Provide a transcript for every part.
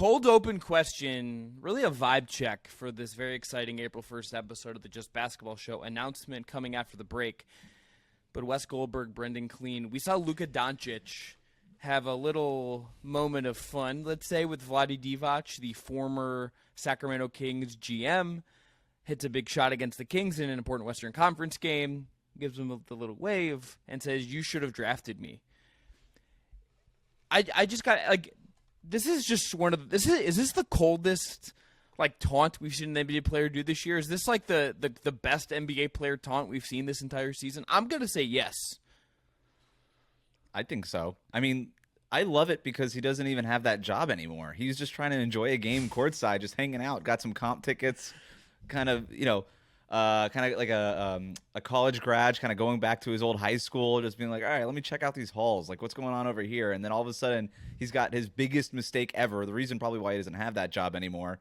cold open question, really a vibe check for this very exciting April 1st episode of the Just Basketball Show. Announcement coming after the break. But Wes Goldberg, Brendan Clean, we saw Luka Doncic have a little moment of fun, let's say, with Vlade Divac, the former Sacramento Kings GM. Hits a big shot against the Kings in an important Western Conference game, gives him the little wave, and says, "You should have drafted me." I just got, like, this is just one of the, is this the coldest, like, taunt we've seen an NBA player do this year? Is this, like, the best NBA player taunt we've seen this entire season? I'm going to say yes. I think so. I mean, I love it because he doesn't even have that job anymore. He's just trying to enjoy a game courtside, just hanging out, got some comp tickets, kind of like a college grad, kind of going back to his old high school, just being like, all right, let me check out these halls, like what's going on over here. And then all of a sudden he's got his biggest mistake ever, the reason probably why he doesn't have that job anymore,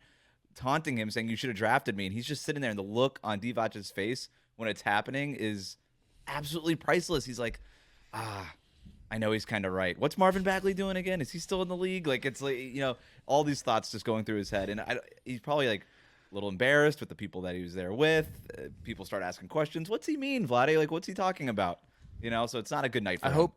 taunting him, saying you should have drafted me. And he's just sitting there, and the look on Divac's face when it's happening is absolutely priceless. He's like, I know he's kind of right. What's Marvin Bagley doing again? Is he still in the league? Like, it's like, all these thoughts just going through his head. And he's probably like a little embarrassed with the people that he was there with. People start asking questions. What's he mean, Vlade? Like, what's he talking about? So it's not a good night for him.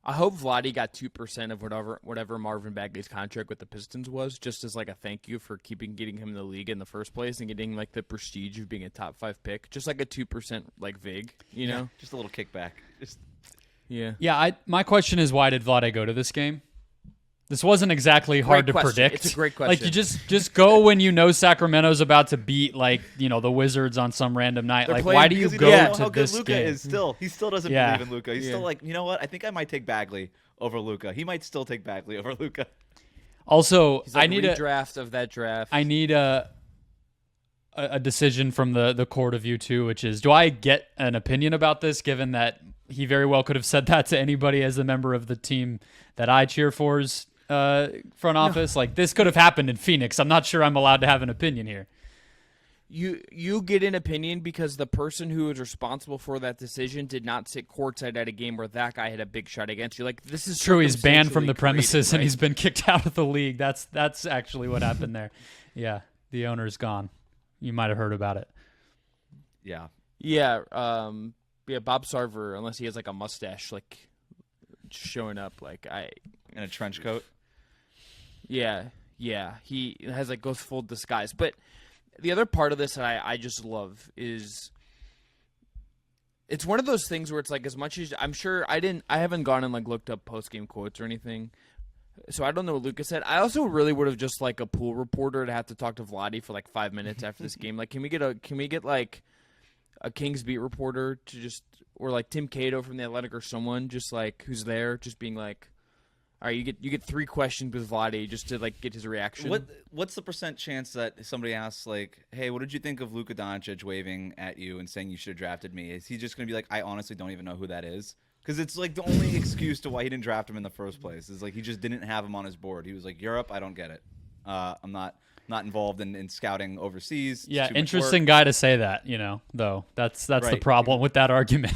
I hope Vlade got 2% of whatever Marvin Bagley's contract with the Pistons was, just as like a thank you for getting him in the league in the first place and getting like the prestige of being a top 5 pick. Just like a 2% like vig, know? Just a little kickback. Yeah. My question is, why did Vlade go to this game? This wasn't exactly hard to predict. It's a great question. Like, you just go when you know Sacramento's about to beat, like, the Wizards on some random night. They're like, playing, why do you go to this Luka game? He still doesn't believe in Luka. He's still like, you know what? I think I might take Bagley over Luka. He might still take Bagley over Luka. Also, He's like I need a draft of that draft. I need a decision from the court of you two, which is, do I get an opinion about this, given that he very well could have said that to anybody as a member of the team that I cheer for's front office? Like, this could have happened in Phoenix. I'm not sure I'm allowed to have an opinion here. You get an opinion because the person who is responsible for that decision did not sit courtside at a game where that guy had a big shot against you. Like, this is true. He's banned from the premises, created, right? and he's been kicked out of the league. That's actually what happened there. Yeah, the owner's gone. You might have heard about it. Yeah. Yeah. Bob Sarver, unless he has like a mustache, like showing up, like in a trench coat. Yeah. He has like goes full disguise. But the other part of this that I just love is it's one of those things where it's like, as much as I'm sure I haven't gone and like looked up post game quotes or anything, so I don't know what Luka said. I also really would have just like a pool reporter to have to talk to Vlade for like 5 minutes after this game. Like, can we get like a Kings beat reporter to just, or like Tim Cato from The Athletic or someone just like who's there, just being like, all right, you get 3 questions with Vlade just to like get his reaction. What's the % chance that somebody asks like, hey, what did you think of Luka Doncic waving at you and saying you should have drafted me? Is he just going to be like, I honestly don't even know who that is? Because it's like the only excuse to why he didn't draft him in the first place is like he just didn't have him on his board. He was like, Europe, I don't get it. I'm not involved in scouting overseas. It's yeah, too much interesting work. guy to say that, though. That's right. The problem with that argument.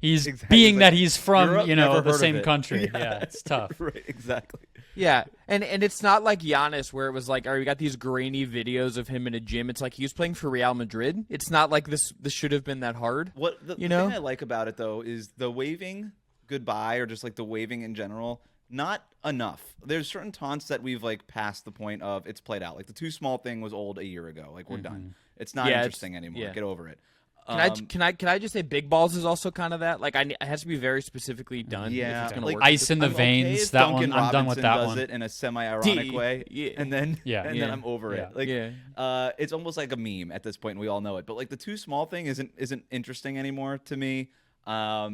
He's exactly. being like, that he's from, Europe, the same country. Yeah, it's tough. Right, exactly. Yeah, and it's not like Giannis where it was like, all right, we got these grainy videos of him in a gym. It's like he was playing for Real Madrid. It's not like this should have been that hard. The thing I like about it, though, is the waving goodbye or just like the waving in general, not enough. There's certain taunts that we've like passed the point of it's played out. Like the too small thing was old a year ago. Like we're done. It's not interesting anymore. Yeah. Get over it. Can I just say big balls is also kind of that? Like it has to be very specifically done. Yeah, if it's like work. ice in the veins. Okay, that Duncan one, I'm done with that does one. it in a semi-ironic way, and then I'm over it. Like, it's almost like a meme at this point. And we all know it. But like the too small thing isn't interesting anymore to me. I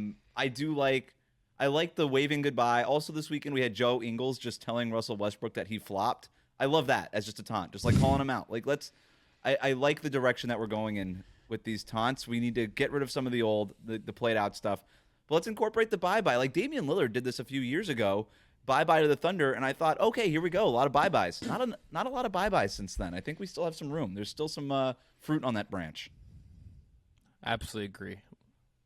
like the waving goodbye. Also, this weekend we had Joe Ingles just telling Russell Westbrook that he flopped. I love that as just a taunt, just like calling him out. Like I like the direction that we're going in with these taunts. We need to get rid of some of the played out stuff, but let's incorporate the bye-bye. Like Damian Lillard did this a few years ago, bye-bye to the Thunder, and I thought, okay, here we go, a lot of bye-byes. Not a lot of bye-byes since then. I think we still have some room. There's still some fruit on that branch. Absolutely agree.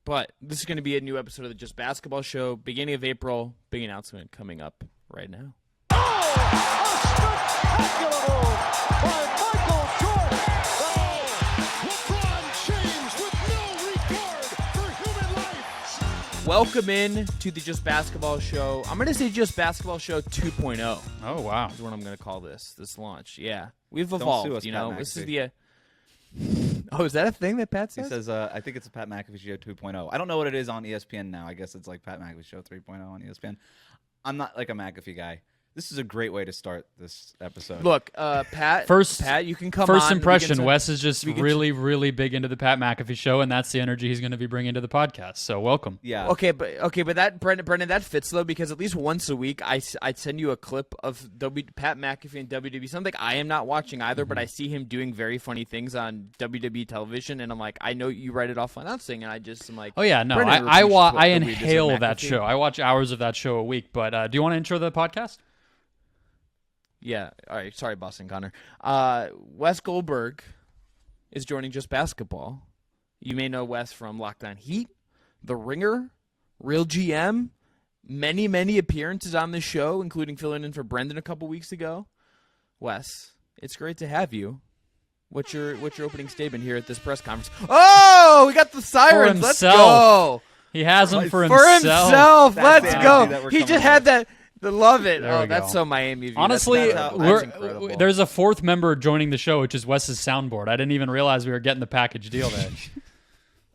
But this is going to be a new episode of the Just Basketball Show, beginning of April. Big announcement coming up right now. Welcome in to the Just Basketball Show. I'm going to say Just Basketball Show 2.0. Oh, wow. Is what I'm going to call this launch. Yeah. We've sue evolved, us, you Pat know. This is McAfee. Oh, is that a thing that Pat He says? says, I think it's a Pat McAfee Show 2.0. I don't know what it is on ESPN now. I guess it's like Pat McAfee Show 3.0 on ESPN. I'm not like a McAfee guy. This is a great way to start this episode. Look, Pat, you can come on. First We impression, can Wes is just we can- really, really big into the Pat McAfee Show, and that's the energy he's going to be bringing to the podcast. So welcome. Yeah. Okay, but that Brendan, that fits though, because at least once a week I'd send you a clip of Pat McAfee and WWE, something I am not watching either, but I see him doing very funny things on WWE television, and I'm like, I know you write it off announcing, and I'm like, Oh yeah, no, Brendan I repeats what WWE does on inhale that McAfee. show. I watch hours of that show a week. But do you want to intro the podcast? Yeah. All right. Sorry, Boston Connor. Wes Goldberg is joining Just Basketball. You may know Wes from Lockdown Heat, The Ringer, Real GM, many appearances on this show, including filling in for Brendan a couple weeks ago. Wes, it's great to have you. What's your opening statement here at this press conference? Oh, we got the sirens. Let's himself. go. He has them for For himself. himself. That's Let's the energy go. that we're He coming just had with. that. Love it. There Oh, we that's go. so Miami. View. Honestly, That's that's incredible. there's a fourth member joining the show, which is Wes's soundboard. I didn't even realize we were getting the package deal there.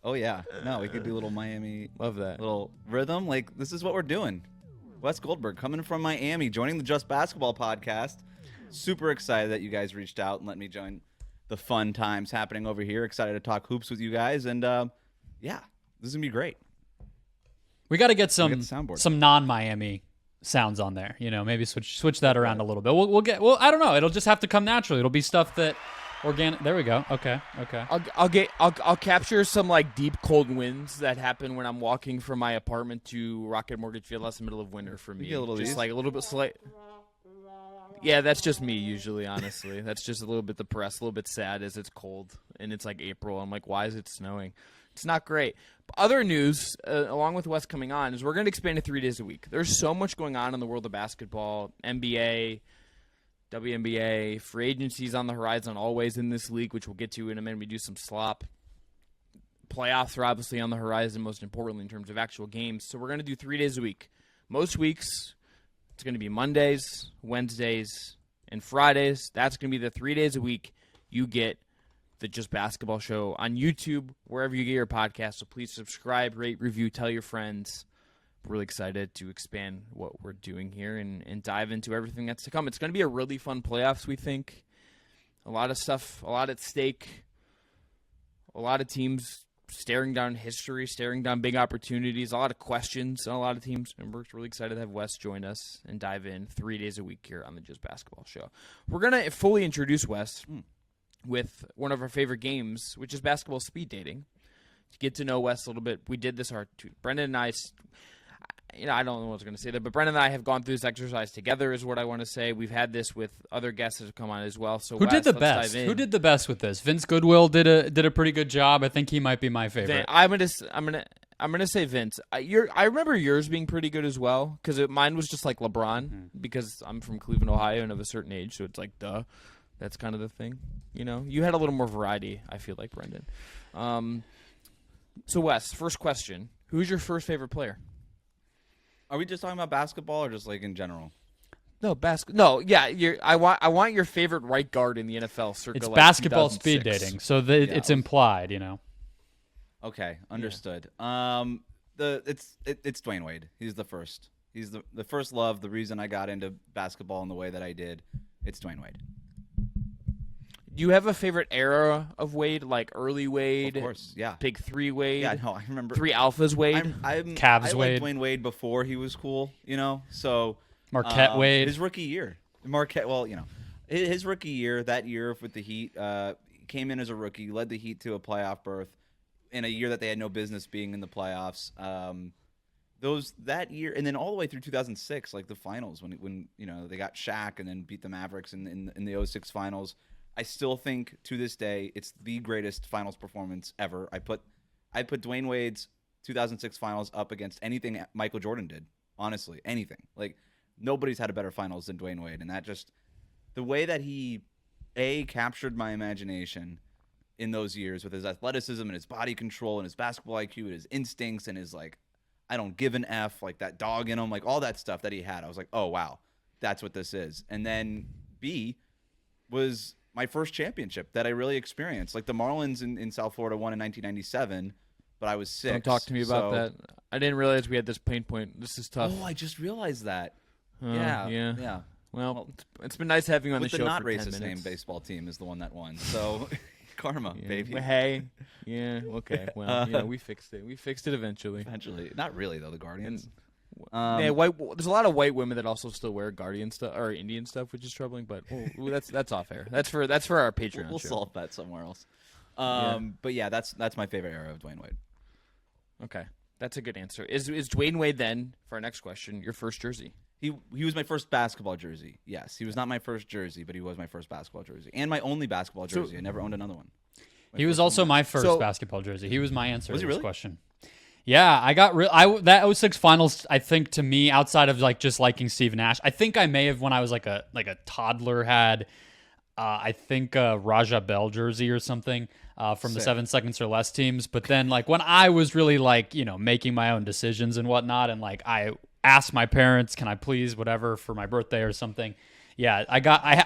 Oh, yeah. No, we could do a little Miami, Love that. little rhythm. Like, this is what we're doing. Wes Goldberg coming from Miami, joining the Just Basketball podcast. Super excited that you guys reached out and let me join the fun times happening over here. Excited to talk hoops with you guys. And, yeah, this is going to be great. We got to get the some soundboard. non-Miami sounds on there. You know, maybe switch that around a little bit. Well, I don't know. It'll just have to come naturally. It'll be stuff that organic. There we go. Okay. I'll capture some like deep cold winds that happen when I'm walking from my apartment to Rocket Mortgage Field. That's the middle of winter for me. get a little of just these? like a little bit slight. Yeah, that's just me usually. Honestly, that's just a little bit depressed, a little bit sad as it's cold and it's like April. I'm like, why is it snowing? It's not great. But other news, along with Wes coming on, is we're going to expand to 3 days a week. There's so much going on in the world of basketball, NBA, WNBA, free agencies on the horizon always in this league, which we'll get to in a minute. We do some slop. Playoffs are obviously on the horizon, most importantly in terms of actual games. So we're going to do 3 days a week. Most weeks, it's going to be Mondays, Wednesdays, and Fridays. That's going to be the 3 days a week you get the Just Basketball Show on YouTube, wherever you get your podcast. So please subscribe, rate, review, tell your friends. We're really excited to expand what we're doing here and dive into everything that's to come. It's going to be a really fun playoffs, we think. A lot of stuff, a lot at stake. A lot of teams staring down history, staring down big opportunities, a lot of questions on a lot of teams. And we're really excited to have Wes join us and dive in 3 days a week here on the Just Basketball Show. We're going to fully introduce Wes with one of our favorite games, which is basketball speed dating. To get to know Wes a little bit, we did this. Brendan and I, I don't know what I was going to say there, but Brendan and I have gone through this exercise together, is what I want to say. We've had this with other guests that have come on as well. So Who Wes, did the let's best? dive in. Who did the best with this? Vince Goodwill did a pretty good job. I think he might be my favorite. I'm gonna say Vince. I remember yours being pretty good as well, because mine was just like LeBron, because I'm from Cleveland, Ohio, and of a certain age, so it's like duh. That's kind of the thing, you know. You had a little more variety, I feel like, Brendan. So Wes, first question: who's your first favorite player? Are we just talking about basketball or just like in general? No, No, yeah. I want your favorite right guard in the NFL. Circa It's like basketball 2006. speed dating, so it's implied, you know. Okay, understood. It's Dwayne Wade. He's the first. He's the first love. The reason I got into basketball in the way that I did. It's Dwayne Wade. Do you have a favorite era of Wade, like early Wade? Of course, yeah. Big three Wade. Yeah, no, I remember. Three alphas Wade. I Cavs Wade. liked Dwayne Wade before he was cool, you know. So Marquette Wade. his rookie year, Marquette. Well, you know, his rookie year, that year with the Heat, came in as a rookie, led the Heat to a playoff berth in a year that they had no business being in the playoffs. That year, and then all the way through 2006, like the finals, when you know they got Shaq and then beat the Mavericks in the 06 finals. I still think to this day it's the greatest finals performance ever. I put Dwayne Wade's 2006 finals up against anything Michael Jordan did. Honestly, anything. Like nobody's had a better finals than Dwayne Wade, and that just the way that he captured my imagination in those years with his athleticism and his body control and his basketball IQ and his instincts and his like I don't give an F, like that dog in him, like all that stuff that he had. I was like, oh, wow, that's what this is. And then B was my first championship that I really experienced. Like the Marlins in South Florida won in 1997, but I was 6. Don't talk to me about that. I didn't realize we had this pain point. This is tough. Oh, I just realized that. Yeah. Well, it's been nice having you on the show. The not for 10 racist minutes. name baseball team is the one that won. So karma, baby. Hey, yeah, okay. Well, we fixed it. We fixed it eventually. Eventually, not really though. The Guardians. Yeah, there's a lot of white women that also still wear Guardian stuff or Indian stuff, which is troubling. But that's off air. That's for our Patreon. We'll show. solve that somewhere else. But yeah, that's my favorite era of Dwayne Wade. Okay, that's a good answer. Is Dwayne Wade then, for our next question, your first jersey? He was my first basketball jersey. Yes, he was not my first jersey, but he was my first basketball jersey and my only basketball jersey. I never owned another one. He was also my first basketball jersey. He was my answer to this question. Yeah, I got that 06 finals. I think to me, outside of like just liking Steve Nash, I think I may have when I was like a toddler had, I think a Raja Bell jersey or something from the 7 seconds or less teams. But then like when I was really like making my own decisions and whatnot, and like I asked my parents, can I please whatever for my birthday or something. Yeah, I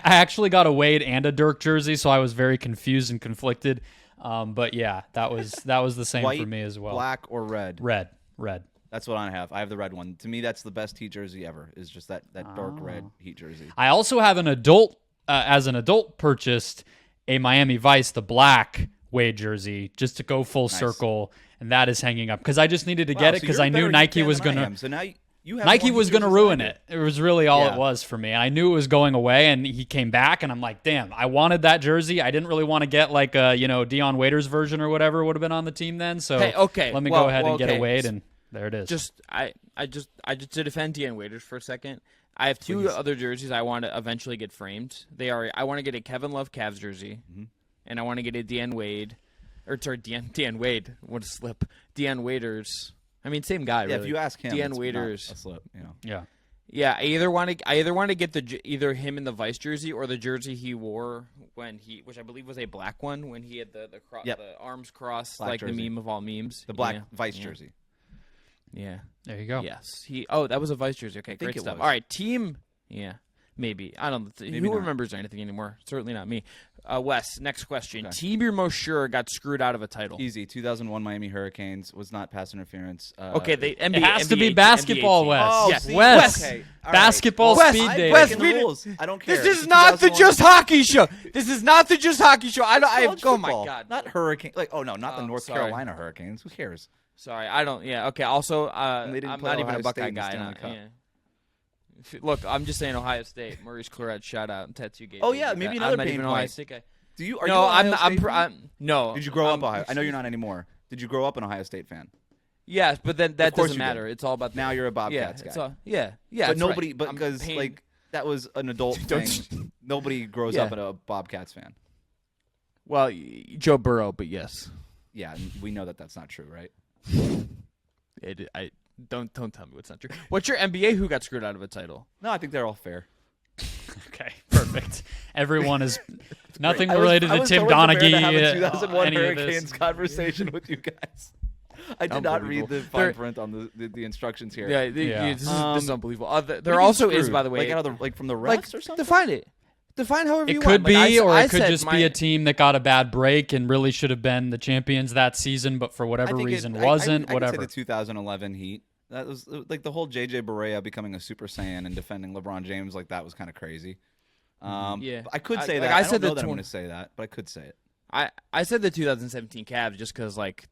actually got a Wade and a Dirk jersey, so I was very confused and conflicted. But yeah, that was the same White, for me as well. Black or red? Red. That's what I have. I have the red one. To me, that's the best Heat jersey ever. Is just that dark red Heat jersey. I also have an adult, as an adult, purchased a Miami Vice, the black Wade jersey, just to go full circle, and that is hanging up because I just needed to get it because I knew Nike was gonna. So now you have Nike was going to ruin it. It was really all it was for me. And I knew it was going away, and he came back, and I'm like, damn, I wanted that jersey. I didn't really want to get like a, Dion Waiters version or whatever would have been on the team then. So let me go ahead and get a Wade, and there it is. I just to defend Dion Waiters for a second. I have two other jerseys I want to eventually get framed. I want to get a Kevin Love Cavs jersey, and I want to get a Dion Wade. What a slip. Dion Waiters. I mean, same guy. Yeah, really. If you ask him, Dion it's Waiters. not a slip. Yeah. I either want to get either him in the Vice jersey or the jersey he wore which I believe was a black one when he had the arms crossed, black like jersey. The meme of all memes. The black Vice jersey. Yeah. There you go. Yes. That was a Vice jersey. Okay, great stuff. All right, team. Yeah. Maybe. I don't know. Who remembers anything anymore? Certainly not me. Wes, next question. Okay. Team you're most sure got screwed out of a title. Easy. 2001 Miami Hurricanes was not pass interference. Okay, it has to be basketball, Wes. Oh, yes. Wes. Okay. Basketball speed dating. Wes, I don't care. This is not the Just Hockey Show. This is not the Just Hockey Show. Oh my God. Not Hurricane. Not the North Carolina Hurricanes. Who cares? Sorry, I don't. Yeah. Okay. Also, I'm not even a Buckeye guy. Look, I'm just saying Ohio State. Maurice Claret, shout out, and Tattoo Gate. Oh yeah, maybe another I'm not pain even point. Ohio State guy. No. Did you grow up Ohio? I know you're not anymore. Did you grow up an Ohio State fan? Yes, but then that doesn't matter. It's all about now you're a Bobcats guy. Yeah. But nobody, right. Because like that was an adult thing. Nobody grows up a Bobcats fan. Well, Joe Burrow, but yes. Yeah, we know that that's not true, right? Don't tell me what's not true. What's your NBA who got screwed out of a title? No, I think they're all fair. Okay, perfect. Everyone is nothing related to Tim Donaghy. I was 2001 Hurricanes conversation with you guys. I did not read the fine print on the instructions here. Yeah. This is unbelievable. There also is, by the way, from the refs or something. Define it. Define however you want. It could be, or it could just be a team that got a bad break and really should have been the champions that season, but for whatever reason wasn't. Whatever. I could say the 2011 Heat. That was like the whole JJ Barea becoming a Super Saiyan and defending LeBron James like that was kind of crazy. I could say that. I don't know that I'm going to say that, but I could say it. I said the 2017 Cavs just because like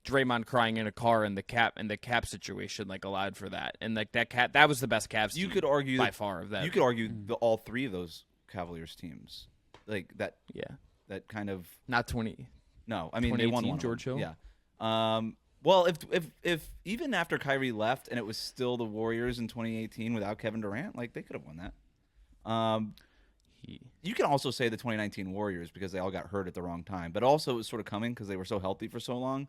Draymond crying in a car and the cap situation like allowed for that, and like that was the best Cavs. You could argue by far of that. You could argue all three of those Cavaliers teams like that. Yeah, that kind of not 20. No, I mean they won one. George Hill. Yeah. Well, if even after Kyrie left and it was still the Warriors in 2018 without Kevin Durant, like they could have won that. You can also say the 2019 Warriors because they all got hurt at the wrong time, but also it was sort of coming because they were so healthy for so long.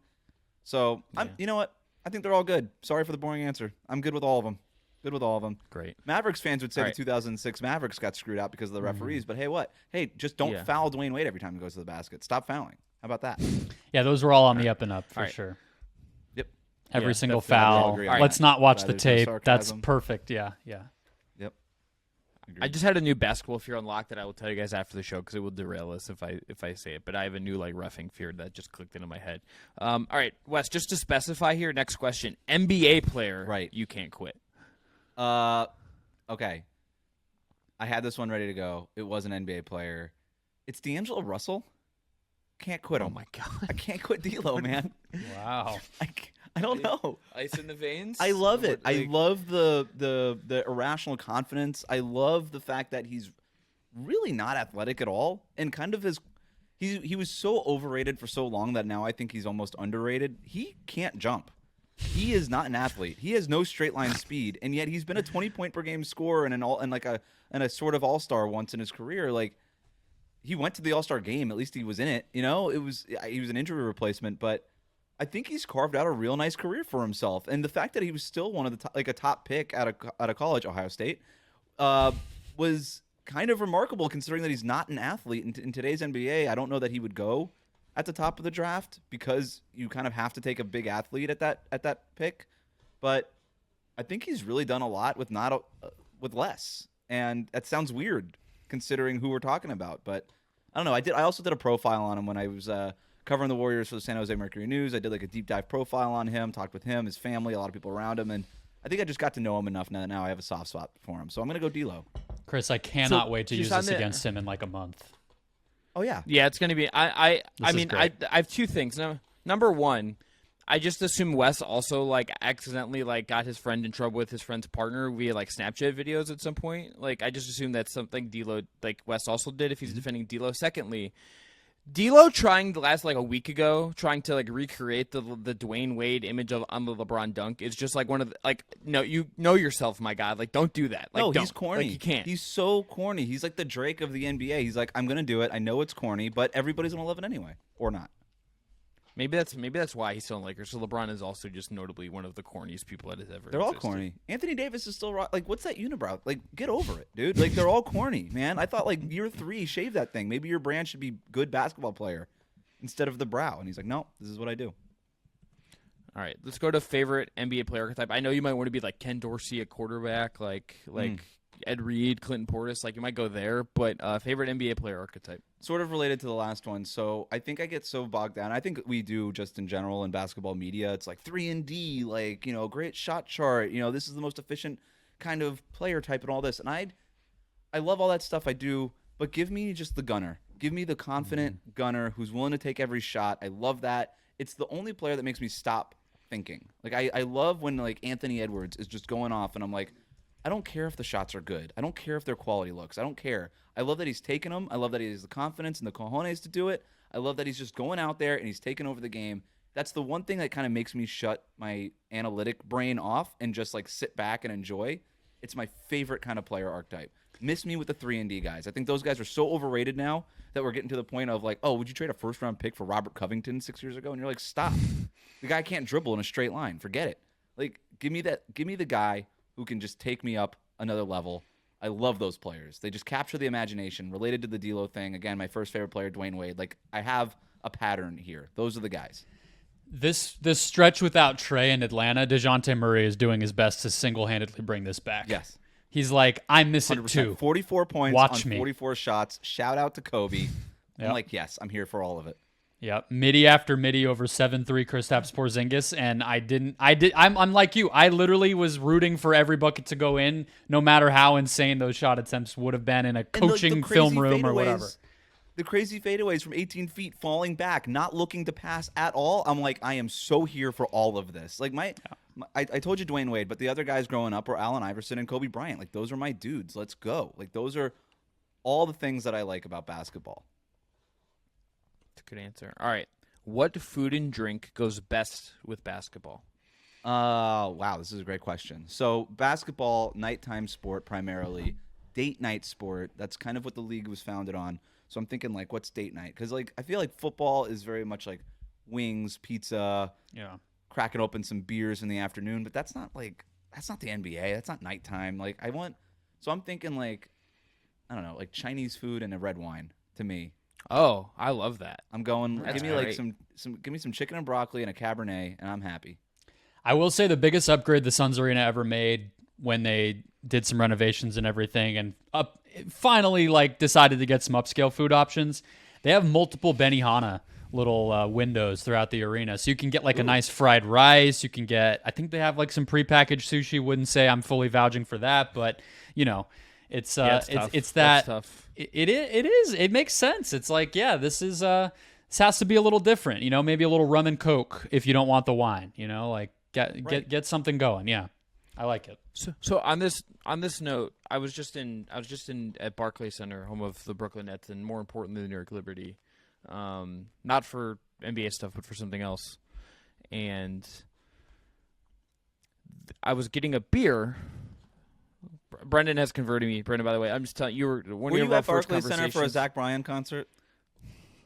So you know what? I think they're all good. Sorry for the boring answer. I'm good with all of them. Great. Mavericks fans would say the 2006 Mavericks got screwed out because of the referees, but hey, what? Hey, just don't foul Dwayne Wade every time he goes to the basket. Stop fouling. How about that? Yeah, those were all on the up and up for sure. every Yeah, single that's- we all foul. agree on Let's that. not watch That the there's no tape. That's sarcasm. perfect. Yeah. Yep. I just had a new basketball fear unlocked that I will tell you guys after the show because it will derail us if I say it. But I have a new like reffing fear that just clicked into my head. All right, Wes. Just to specify here, next question: NBA player, Right. You can't quit. Okay. I had this one ready to go. It was an NBA player. It's D'Angelo Russell. Can't quit him. Oh my god! I can't quit D'Lo, man. Wow. I don't know. Ice in the veins. I love it. I love the irrational confidence. I love the fact that he's really not athletic at all, and kind of he was so overrated for so long that now I think he's almost underrated. He can't jump. He is not an athlete. He has no straight line speed, and yet he's been a 20-point per game scorer and a sort of all-star once in his career. Like he went to the All-Star game. At least he was in it. You know, he was an injury replacement, but I think he's carved out a real nice career for himself. And the fact that he was still one of the a top pick out of college, Ohio State, was kind of remarkable considering that he's not an athlete in today's NBA. I don't know that he would go at the top of the draft because you kind of have to take a big athlete at that pick. But I think he's really done a lot with with less. And that sounds weird considering who we're talking about. But I don't know. I also did a profile on him when I was covering the Warriors for the San Jose Mercury News. I did like a deep dive profile on him, talked with him, his family, a lot of people around him, and I think I just got to know him enough now I have a soft spot for him. So I'm going to go D'Lo. Chris, I cannot wait to just use on this the- against him in like a month. Oh, yeah. Yeah, it's gonna be. I This is mean, I great. have two things. Number one, I just assume Wes also like accidentally like got his friend in trouble with his friend's partner via like Snapchat videos at some point. Like I just assume that's something D'Lo like Wes also did if he's defending D'Lo. Secondly, D'Lo trying the last like a week ago, trying to like recreate the Dwayne Wade image on the LeBron dunk is just like one of the like no, you know yourself, my God, like don't do that. Like, No, don't. he's corny. Like, you can't. He's so corny. He's like the Drake of the NBA. He's like, I'm going to do it. I know it's corny, but everybody's going to love it anyway. Or not. Maybe that's why he's still in Lakers. So LeBron is also just notably one of the corniest people that has ever. They're all existed. corny. Anthony Davis is still like, what's that unibrow? Like, get over it, dude. Like, they're all corny, man. I thought like year 3, shave that thing. Maybe your brand should be good basketball player instead of the brow. And he's like, no, this is what I do. All right, let's go to favorite NBA player archetype. I know you might want to be like Ken Dorsey at quarterback, like Ed Reed, Clinton Portis. Like you might go there, but favorite NBA player archetype. Sort of related to the last one. So I think I get so bogged down. I think we do just in general in basketball media. It's like 3-and-D, like, great shot chart. This is the most efficient kind of player type and all this. And I love all that stuff I do, but give me just the gunner. Give me the confident gunner who's willing to take every shot. I love that. It's the only player that makes me stop thinking. Like I love when like Anthony Edwards is just going off and I'm like, I don't care if the shots are good. I don't care if their quality looks. I don't care. I love that he's taking them. I love that he has the confidence and the cojones to do it. I love that he's just going out there and he's taking over the game. That's the one thing that kind of makes me shut my analytic brain off and just like sit back and enjoy. It's my favorite kind of player archetype. Miss me with the 3-and-D guys. I think those guys are so overrated now that we're getting to the point of like, oh, would you trade a first-round pick for Robert Covington 6 years ago? And you're like, stop. The guy can't dribble in a straight line. Forget it. Like, give me the guy who can just take me up another level. I love those players. They just capture the imagination. Related to the D'Lo thing, again, my first favorite player, Dwayne Wade. Like, I have a pattern here. Those are the guys. This stretch without Trey in Atlanta, DeJounte Murray is doing his best to single-handedly bring this back. Yes. He's like, I miss it 100%. too. 44 points Watch on me. 44 shots. Shout out to Kobe. Yep. I'm like, yes, I'm here for all of it. Yep, midi after midi over 7-3 Kristaps Porzingis, and I'm like you. I literally was rooting for every bucket to go in, no matter how insane those shot attempts would have been in a And coaching the film crazy room or fadeaways- whatever. The crazy fadeaways from 18 feet, falling back, not looking to pass at all. I'm like, I am so here for all of this. Like I told you Dwayne Wade, but the other guys growing up were Allen Iverson and Kobe Bryant. Like those are my dudes. Let's go. Like those are all the things that I like about basketball. That's a good answer. All right, what food and drink goes best with basketball? Wow, this is a great question. So basketball, nighttime sport primarily, date night sport. That's kind of what the league was founded on. So I'm thinking like, what's date night? Because like I feel like football is very much like wings, pizza, cracking open some beers in the afternoon. But that's not the NBA. That's not nighttime. Like so I'm thinking like, I don't know, like Chinese food and a red wine to me. Oh, I love that. I'm going. That's give me like great. give me some chicken and broccoli and a Cabernet, and I'm happy. I will say the biggest upgrade the Suns Arena ever made when they did some renovations and everything and finally like decided to get some upscale food options. They have multiple Benihana little windows throughout the arena. So you can get like a nice fried rice. You can get, I think they have like some prepackaged sushi. Wouldn't say I'm fully vouching for that, but you know, it's that it is. It makes sense. It's like, yeah, this has to be a little different, you know, maybe a little rum and Coke if you don't want the wine, you know, like get something going. Yeah. I like it. So on this note, I was just in at Barclays Center, home of the Brooklyn Nets, and more importantly, the New York Liberty. Not for NBA stuff, but for something else. And I was getting a beer. Brendan has converted me. Brendan, by the way, I'm just telling you, were you at Barclays Center for a Zach Bryan concert?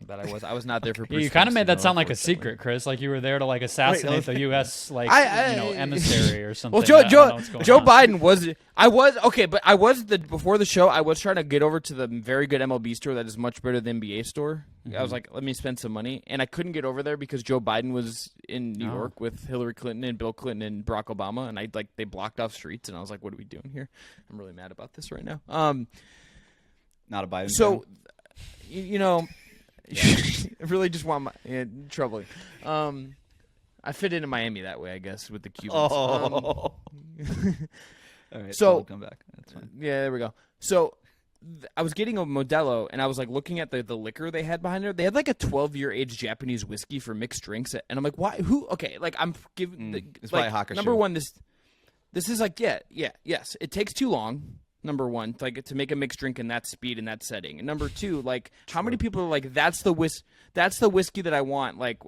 That I was not there for. You kind of made that sound like a secret, Chris. Like you were there to like assassinate the U.S. like emissary or something. Well, Joe Biden was. I was okay, but I was before the show. I was trying to get over to the very good MLB store that is much better than NBA store. Mm-hmm. I was like, let me spend some money, and I couldn't get over there because Joe Biden was in New York with Hillary Clinton and Bill Clinton and Barack Obama, and they blocked off streets, and I was like, what are we doing here? I'm really mad about this right now. Not a Biden. So, you know. I really just want my troubling. I fit into Miami that way, I guess, with the Cubans. All right, so we'll come back. That's fine. Yeah, there we go. So I was getting a Modelo, and I was like looking at the liquor they had behind there. They had like a 12-year aged Japanese whiskey for mixed drinks, and I'm like, why? Who? Okay, like I'm giving. It's like Hakushu. Number one, this is like yes. It takes too long. Number one, like to make a mixed drink in that speed and that setting. And number two, like how many people are like, that's the whiskey that I want. Like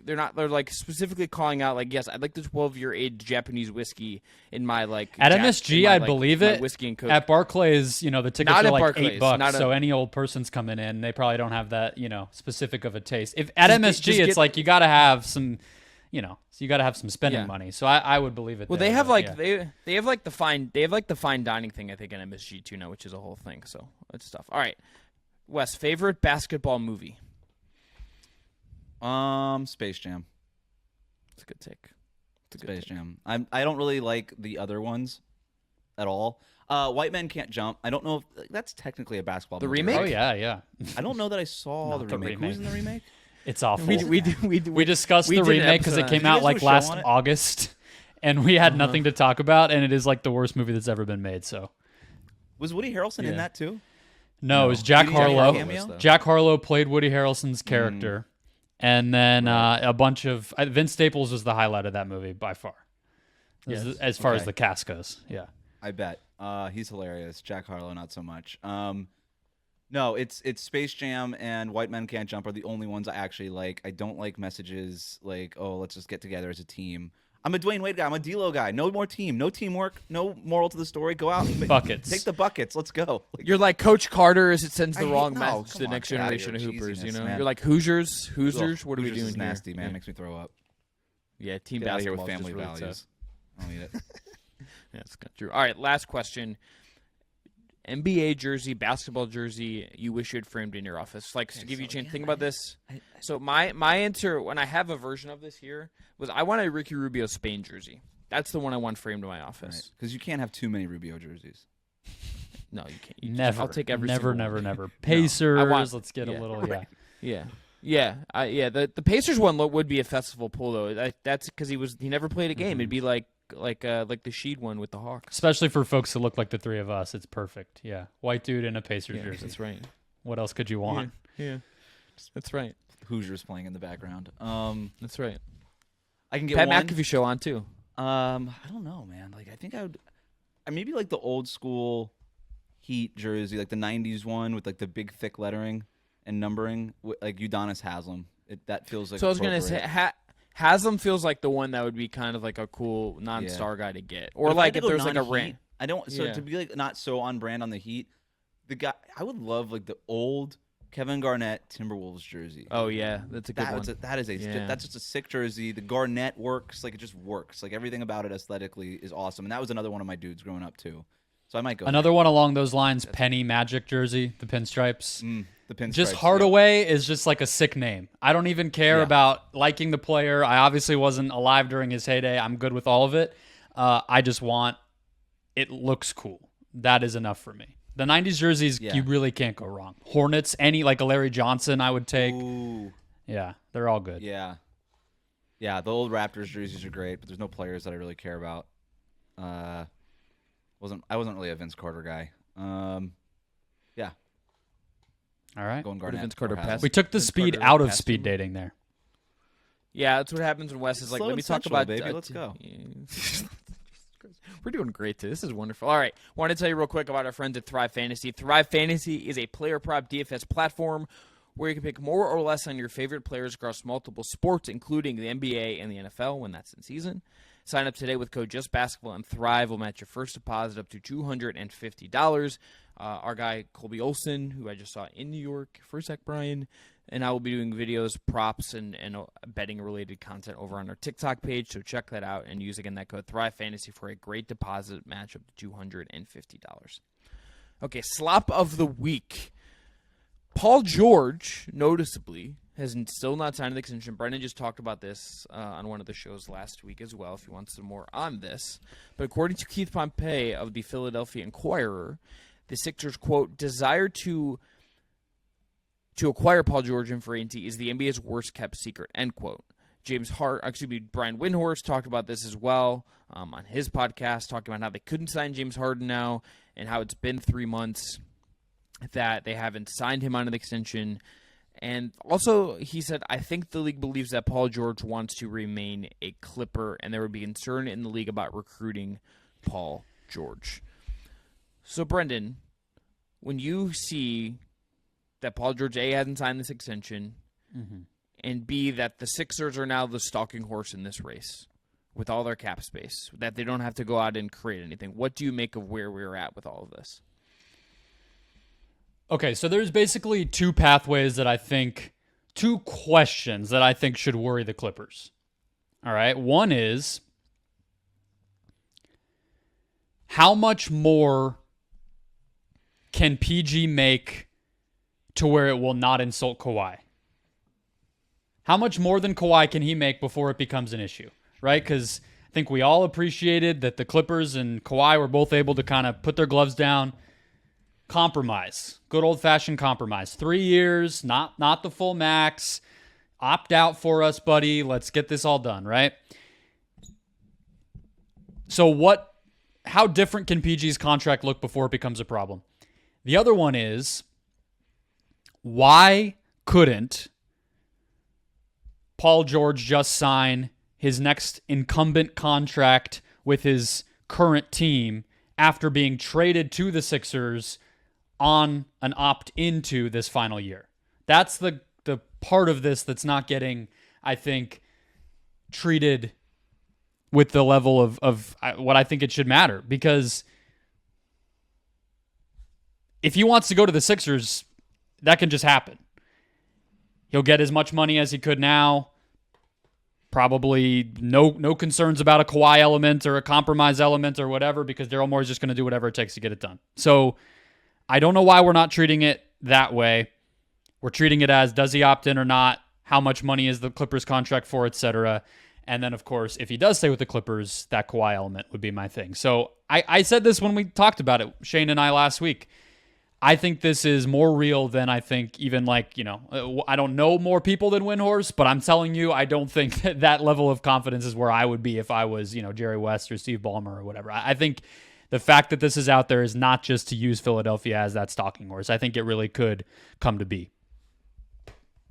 they're like specifically calling out like, yes, I'd like the 12-year aged Japanese whiskey in my like. At MSG, I'd believe it. Whiskey and Coke. At Barclays, you know, the tickets are like Barclays, $8, so any old person's coming in, they probably don't have that, you know, specific of a taste. If at MSG, it's like you got to have some. You know, so you got to have some spending money. So I would believe it. Well, there, they have they have like the fine dining thing I think in MSG too now, which is a whole thing. So it's tough. All right, Wes, favorite basketball movie? Space Jam. It's a good take. Space Jam. I don't really like the other ones at all. White Men Can't Jump. I don't know if that's technically a basketball movie. The remake? Oh yeah. I don't know that I saw the remake. Who's in the remake? It's awful. We discussed the remake because it came out like last August, and we had nothing to talk about, and it is like the worst movie that's ever been made. So, was Woody Harrelson in that too? No, it was Jack Harlow. Jack Harlow played Woody Harrelson's character, and then a bunch of Vince Staples was the highlight of that movie by far. Yes. As far as the cast goes, yeah. I bet he's hilarious. Jack Harlow, not so much. No, it's Space Jam and White Men Can't Jump are the only ones I actually like. I don't like messages like, oh, let's just get together as a team. I'm a Dwayne Wade guy. I'm a D'Lo guy. No more team. No teamwork. No moral to the story. Go out and buckets. Take the buckets. Let's go. You're like Coach Carter as it sends the wrong message to the next generation of Hoopers. You know, man. You're like Hoosiers. What are we doing is here? Nasty, man. Makes me throw up. Yeah, team Get out of here basketball with family really values. I don't need it. Yeah, it's kind of true. All right, last question. NBA jersey, basketball jersey, you wish you had framed in your office. Like, to give you a chance to think about this. So my answer, when I have a version of this here, was I want a Ricky Rubio Spain jersey. That's the one I want framed in my office. Because you can't have too many Rubio jerseys. No, you can't. Never. I'll take every never. Pacers. No, let's get a little, Yeah. The Pacers one would be a festival pull, though. That's because he never played a game. It'd be like the Sheed one with the Hawks. Especially for folks that look like the three of us, it's perfect. Yeah, white dude in a Pacers jersey. That's right. What else could you want? Yeah. That's right. Hoosiers playing in the background. That's right. I can get Pat one. McAfee show on too. I don't know, man. Like I think I would. I maybe like the old school Heat jersey, like the '90s one with like the big thick lettering and numbering, like Udonis Haslem. That feels like. So I was gonna say. Haslam feels like the one that would be kind of like a cool non-star guy to get, or like if there's like a rant. I don't. So to be like not so on brand on the Heat, the guy I would love like the old Kevin Garnett Timberwolves jersey. Oh yeah, that's a good one. That's just a sick jersey. The Garnett works, like it just works. Like everything about it aesthetically is awesome, and that was another one of my dudes growing up too. So I might go. Another one along those lines, Penny Magic jersey, the pinstripes. The pinstripes. Just Hardaway is just like a sick name. I don't even care about liking the player. I obviously wasn't alive during his heyday. I'm good with all of it. I just want it looks cool. That is enough for me. The 90s jerseys, you really can't go wrong. Hornets, any like a Larry Johnson I would take. Ooh. Yeah, they're all good. Yeah. Yeah, the old Raptors jerseys are great, but there's no players that I really care about. I wasn't really a Vince Carter guy. Yeah. All right. Going Garnett. Vince Carter pass. We took the Vince speed Carter out of passed speed him. dating there. Yeah, that's what happens when Wes is like, Slow let and me talk sensual, about baby. Let's go. We're doing great today. This is wonderful. All right. Want to tell you real quick about our friends at Thrive Fantasy. Thrive Fantasy is a player prop DFS platform where you can pick more or less on your favorite players across multiple sports, including the NBA and the NFL when that's in season. Sign up today with code Just Basketabll, and Thrive will match your first deposit up to $250. Our guy Colby Olson, who I just saw in New York for a sec, Brian, and I will be doing videos, props, and betting-related content over on our TikTok page, so check that out and use, again, that code Thrive Fantasy for a great deposit match up to $250. Okay, slop of the week. Paul George, noticeably, has still not signed the extension. Brendan just talked about this on one of the shows last week as well, if you want some more on this. But according to Keith Pompey of the Philadelphia Inquirer, the Sixers, quote, desire to acquire Paul George in free agency is the NBA's worst-kept secret, end quote. Brian Windhorst talked about this as well on his podcast, talking about how they couldn't sign James Harden now and how it's been 3 months that they haven't signed him on an extension. And also, he said, I think the league believes that Paul George wants to remain a Clipper, and there would be concern in the league about recruiting Paul George. So, Brendan, when you see that Paul George, A, hasn't signed this extension, and B, that the Sixers are now the stalking horse in this race with all their cap space, that they don't have to go out and create anything, what do you make of where we're at with all of this? Okay, so there's basically two questions that I think should worry the Clippers. All right, one is, how much more can PG make to where it will not insult Kawhi? How much more than Kawhi can he make before it becomes an issue, right? Because I think we all appreciated that the Clippers and Kawhi were both able to kind of put their gloves down, compromise, good old-fashioned compromise. 3 years, not the full max. Opt out for us, buddy. Let's get this all done, right? So how different can PG's contract look before it becomes a problem? The other one is, why couldn't Paul George just sign his next incumbent contract with his current team after being traded to the Sixers on an opt-into this final year? That's the part of this that's not getting, I think, treated with the level of what I think it should matter. Because if he wants to go to the Sixers, that can just happen. He'll get as much money as he could now. Probably no concerns about a Kawhi element or a compromise element or whatever, because Daryl Morey is just going to do whatever it takes to get it done. So I don't know why we're not treating it that way. We're treating it as, does he opt in or not? How much money is the Clippers contract for, etc. And then, of course, if he does stay with the Clippers, that Kawhi element would be my thing. So I said this when we talked about it, Shane and I, last week. I think this is more real than I think even I don't know more people than Windhorst, but I'm telling you, I don't think that level of confidence is where I would be if I was, Jerry West or Steve Ballmer or whatever. I think the fact that this is out there is not just to use Philadelphia as that stalking horse. I think it really could come to be.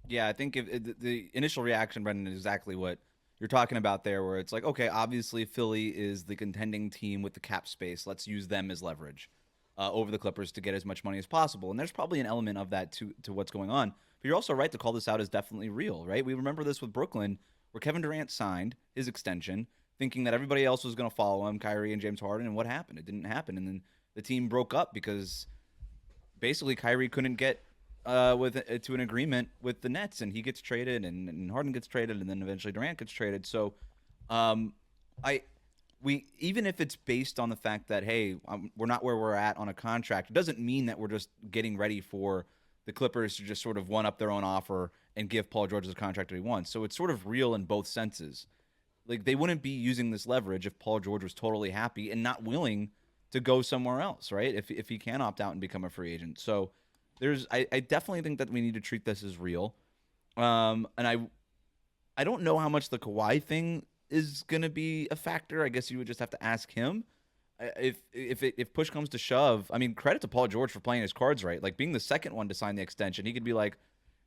Yeah, I think the initial reaction, Brendan, is exactly what you're talking about there, where it's like, okay, obviously Philly is the contending team with the cap space. Let's use them as leverage over the Clippers to get as much money as possible. And there's probably an element of that to what's going on. But you're also right to call this out as definitely real, right? We remember this with Brooklyn, where Kevin Durant signed his extension, thinking that everybody else was going to follow him, Kyrie and James Harden, and what happened? It didn't happen. And then the team broke up because basically Kyrie couldn't get to an agreement with the Nets, and he gets traded, and Harden gets traded, and then eventually Durant gets traded. So we even if it's based on the fact that, hey, we're not where we're at on a contract, it doesn't mean that we're just getting ready for the Clippers to just sort of one up their own offer and give Paul George the contract that he wants. So it's sort of real in both senses. Like, they wouldn't be using this leverage if Paul George was totally happy and not willing to go somewhere else, right? If he can opt out and become a free agent. So I definitely think that we need to treat this as real. And I don't know how much the Kawhi thing is going to be a factor. I guess you would just have to ask him. If push comes to shove, I mean, credit to Paul George for playing his cards right. Like, being the second one to sign the extension, he could be like,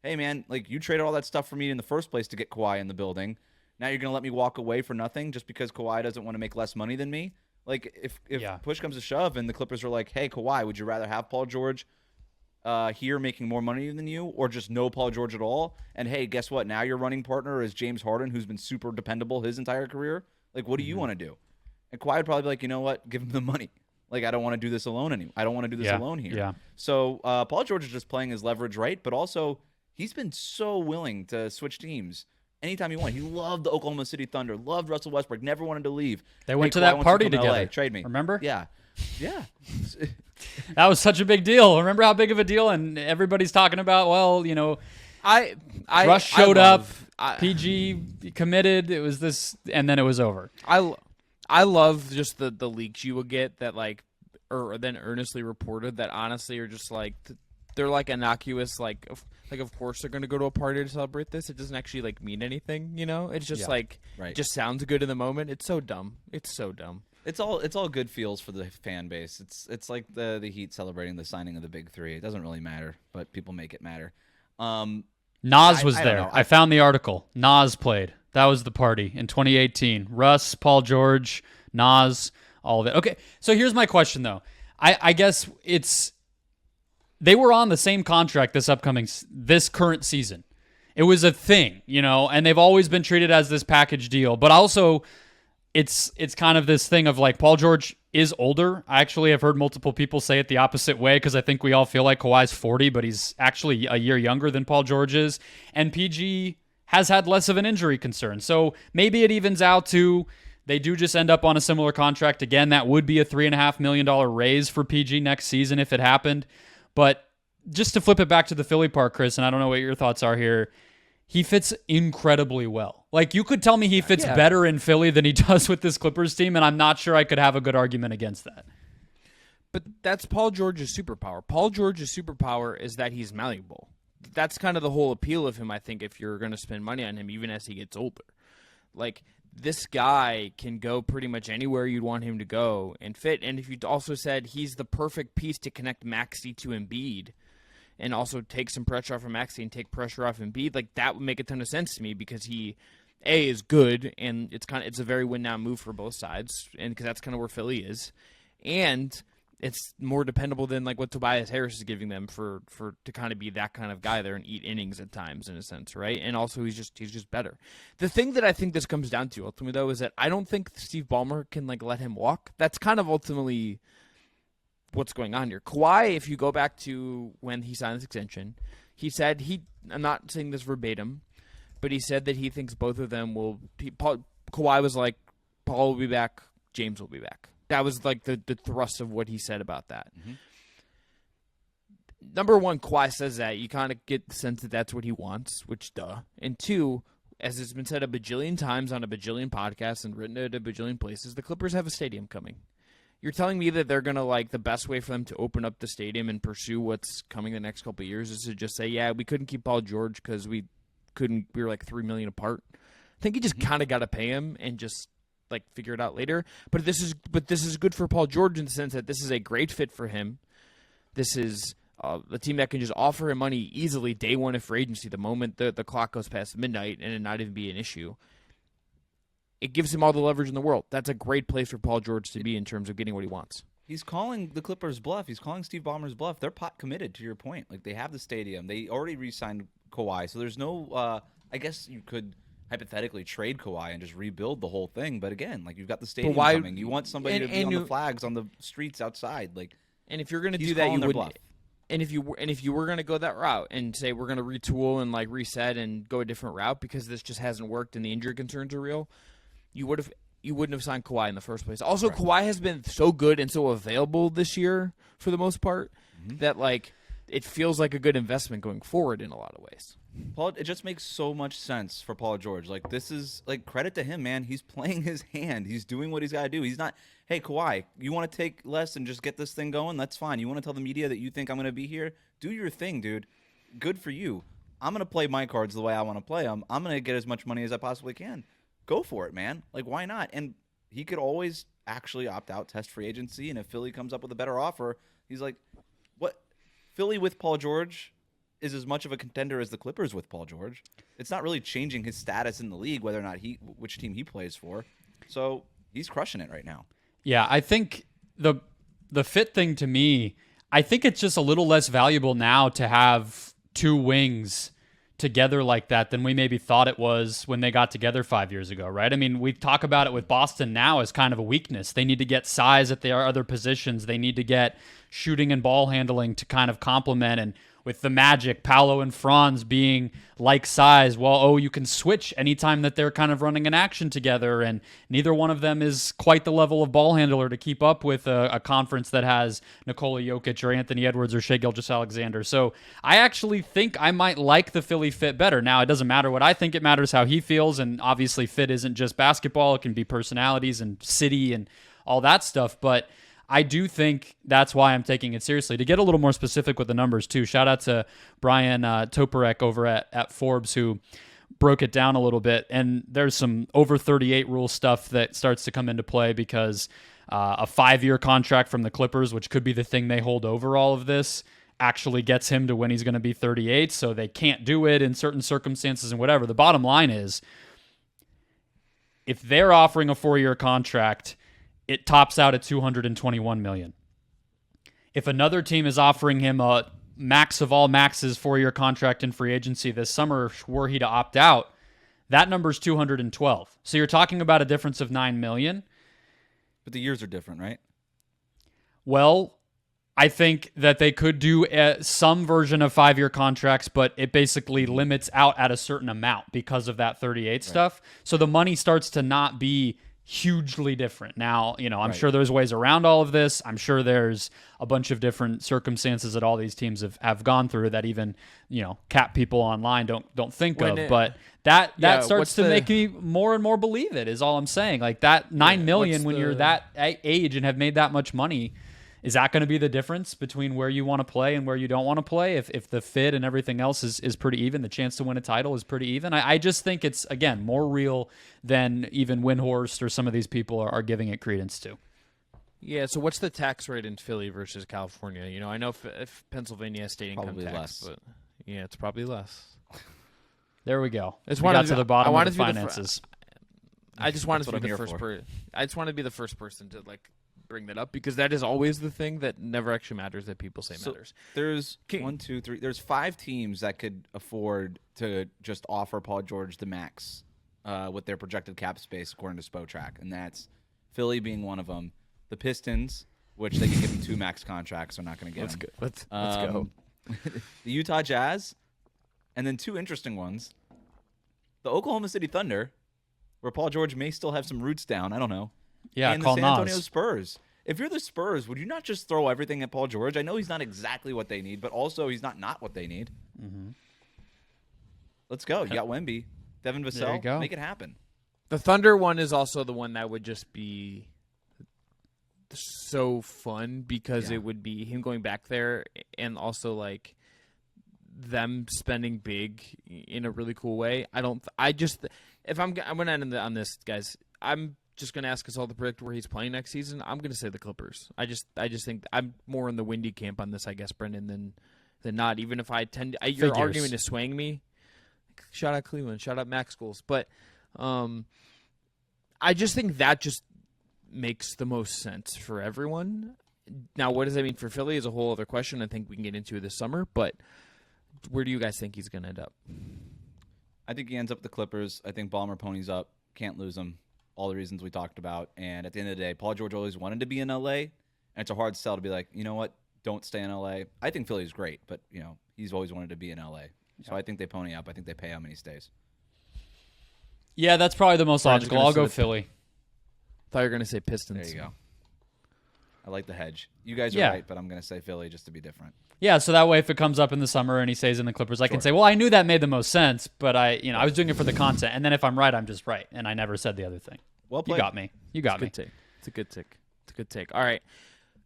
hey, man, like, you traded all that stuff for me in the first place to get Kawhi in the building. Now you're going to let me walk away for nothing just because Kawhi doesn't want to make less money than me? Like, if push comes to shove and the Clippers are like, hey, Kawhi, would you rather have Paul George here making more money than you, or just no Paul George at all? And, hey, guess what? Now your running partner is James Harden, who's been super dependable his entire career. Like, what do you want to do? And Kawhi would probably be like, you know what? Give him the money. Like, I don't want to do this alone anymore. I don't want to do this alone here. Yeah. So Paul George is just playing his leverage right, but also he's been so willing to switch teams anytime he wanted. He loved the Oklahoma City Thunder, loved Russell Westbrook, never wanted to leave. They went to Kawhi that wants party come to together. LA. Trade me. Remember? Yeah. That was such a big deal. Remember how big of a deal? And everybody's talking about, well, you know, Russ showed up, PG committed. It was this, and then it was over. I love just the leaks you will get that, like, or then earnestly reported that honestly are just like, they're like innocuous, like of course they're going to go to a party to celebrate this. It doesn't actually like mean anything, you know? It's just like, right. Just sounds good in the moment. It's so dumb. It's all good feels for the fan base. It's like the Heat celebrating the signing of the Big Three. It doesn't really matter, but people make it matter. Nas was there. I found the article. Nas played. That was the party in 2018. Russ, Paul George, Nas, all of it. Okay, so here's my question, though. I guess they were on the same contract this current season. It was a thing, you know, and they've always been treated as this package deal. But also, it's kind of this thing of like Paul George is older. I actually have heard multiple people say it the opposite way because I think we all feel like Kawhi's 40, but he's actually a year younger than Paul George is. And PG has had less of an injury concern. So maybe it evens out to they do just end up on a similar contract again. That would be a $3.5 million raise for PG next season if it happened. But just to flip it back to the Philly part, Chris, and I don't know what your thoughts are here, he fits incredibly well. Like, you could tell me he fits better in Philly than he does with this Clippers team, and I'm not sure I could have a good argument against that. But that's Paul George's superpower. Paul George's superpower is that he's malleable. That's kind of the whole appeal of him, I think, if you're going to spend money on him, even as he gets older. Like, this guy can go pretty much anywhere you'd want him to go and fit. And if you also said he's the perfect piece to connect Maxey to Embiid and also take some pressure off of Maxey and take pressure off Embiid, like, that would make a ton of sense to me because he, A, is good, and it's a very win-now move for both sides, and because that's kind of where Philly is. And it's more dependable than like what Tobias Harris is giving them for to kind of be that kind of guy there and eat innings at times in a sense, right? And also he's just better. The thing that I think this comes down to ultimately though is that I don't think Steve Ballmer can like let him walk. That's kind of ultimately what's going on here. Kawhi, if you go back to when he signed this extension, he said I'm not saying this verbatim, but he said that he thinks both of them Kawhi was like, Paul will be back, James will be back. That was like the thrust of what he said about that. Mm-hmm. Number one, Kawhi says that. You kind of get the sense that that's what he wants, which duh. And two, as it's been said a bajillion times on a bajillion podcasts and written at a bajillion places, the Clippers have a stadium coming. You're telling me that they're going to, like, the best way for them to open up the stadium and pursue what's coming the next couple of years is to just say, yeah, we couldn't keep Paul George because we were like $3 million apart. I think you just kind of got to pay him and just like figure it out later. But this is good for Paul George in the sense that this is a great fit for him. This is a team that can just offer him money easily day one of free agency, the moment the clock goes past midnight, and it not even be an issue. It gives him all the leverage in the world. That's a great place for Paul George to be in terms of getting what he wants. He's calling the Clippers bluff. He's calling Steve Ballmer's bluff. They're pot committed, to your point. Like, they have the stadium. They already re-signed Kawhi, so there's no I guess you could hypothetically trade Kawhi and just rebuild the whole thing. But again, like, you've got the stadium coming. You want somebody to be on the flags on the streets outside. Like, and if you're going to do that, you would. And if you were going to go that route and say we're going to retool and like reset and go a different route because this just hasn't worked and the injury concerns are real, you wouldn't have signed Kawhi in the first place. Also, right. Kawhi has been so good and so available this year for the most part that like it feels like a good investment going forward in a lot of ways. Paul, it just makes so much sense for Paul George. Like, this is, like, credit to him, man. He's playing his hand. He's doing what he's got to do. He's not, hey, Kawhi, you want to take less and just get this thing going? That's fine. You want to tell the media that you think I'm going to be here? Do your thing, dude. Good for you. I'm going to play my cards the way I want to play them. I'm going to get as much money as I possibly can. Go for it, man. Like, why not? And he could always actually opt out, test free agency, and if Philly comes up with a better offer, he's like, what? Philly with Paul George is as much of a contender as the Clippers with Paul George. It's not really changing his status in the league, whether or not which team he plays for. So he's crushing it right now. Yeah, I think the fit thing to me, I think it's just a little less valuable now to have two wings together like that than we maybe thought it was when they got together 5 years ago, right? I mean, we talk about it with Boston now as kind of a weakness. They need to get size at their other positions. They need to get shooting and ball handling to kind of complement. And with the Magic, Paolo and Franz being like size, well, you can switch anytime that they're kind of running an action together, and neither one of them is quite the level of ball handler to keep up with a conference that has Nikola Jokic or Anthony Edwards or Shai Gilgeous-Alexander. So I actually think I might like the Philly fit better. Now, it doesn't matter what I think. It matters how he feels, and obviously fit isn't just basketball. It can be personalities and city and all that stuff, but I do think that's why I'm taking it seriously. To get a little more specific with the numbers, too, shout out to Brian Toporek over at Forbes, who broke it down a little bit. And there's some over 38 rule stuff that starts to come into play because a 5-year contract from the Clippers, which could be the thing they hold over all of this, actually gets him to when he's going to be 38. So they can't do it in certain circumstances and whatever. The bottom line is, if they're offering a 4-year contract, it tops out at $221 million. If another team is offering him a max of all maxes 4-year contract in free agency this summer, were he to opt out, that number's 212. So you're talking about a difference of $9 million. But the years are different, right? Well, I think that they could do some version of 5-year contracts, but it basically limits out at a certain amount because of that 38 stuff. So the money starts to not be hugely different. Now, I'm sure there's ways around all of this. I'm sure there's a bunch of different circumstances that all these teams have gone through that even, cap people online don't think of. But that starts to make me more and more believe it, is all I'm saying. Like that $9 million when you're that age and have made that much money, is that going to be the difference between where you want to play and where you don't want to play? If the fit and everything else is pretty even, the chance to win a title is pretty even. I just think it's, again, more real than even Windhorst or some of these people are giving it credence to. Yeah, so what's the tax rate in Philly versus California? I know if Pennsylvania has state income tax, less. but yeah, it's probably less. There we go. We got to the bottom of the finances. I just wanted to be the first person. I just want to be the first person to bring that up, because that is always the thing that never actually matters that people say matters. There's 1, 2, 3. There's 5 teams that could afford to just offer Paul George the max with their projected cap space according to Spotrac, and that's Philly being one of them. The Pistons, which they can give him 2 max contracts, are not going to get him. Let's go. The Utah Jazz, and then 2 interesting ones. The Oklahoma City Thunder, where Paul George may still have some roots down. I don't know. Yeah, and the San Antonio Spurs. If you're the Spurs, would you not just throw everything at Paul George? I know he's not exactly what they need, but also he's not what they need. Mm-hmm. Let's go. You got Wemby, Devin Vassell. Make it happen. The Thunder one is also the one that would just be so fun, because it would be him going back there and also them spending big in a really cool way. If I'm going to end on this, guys, I'm just going to ask us all to predict where he's playing next season. I'm going to say the Clippers. I just think I'm more in the windy camp on this, I guess, Brendan, than not. Even if I tend to, your argument is swaying me. Shout out Cleveland. Shout out Max Schools. But I just think that just makes the most sense for everyone. Now, what does that mean for Philly is a whole other question I think we can get into this summer. But where do you guys think he's going to end up? I think he ends up with the Clippers. I think Ballmer ponies up. Can't lose him. All the reasons we talked about. And at the end of the day, Paul George always wanted to be in L.A., and it's a hard sell to be like, you know what, don't stay in L.A. I think Philly's great, but, he's always wanted to be in L.A. So I think they pony up. I think they pay him and he stays. Yeah, that's probably the most logical. I'll go Philly. Thought you were going to say Pistons. There you go. I like the hedge. You guys are Yeah. right, but I'm going to say Philly just to be different. Yeah, so that way if it comes up in the summer and he stays in the Clippers, I can say, well, I knew that made the most sense, but I was doing it for the content. And then if I'm right, I'm just right. And I never said the other thing. Well played. You got me. You got me. It's a good take. All right.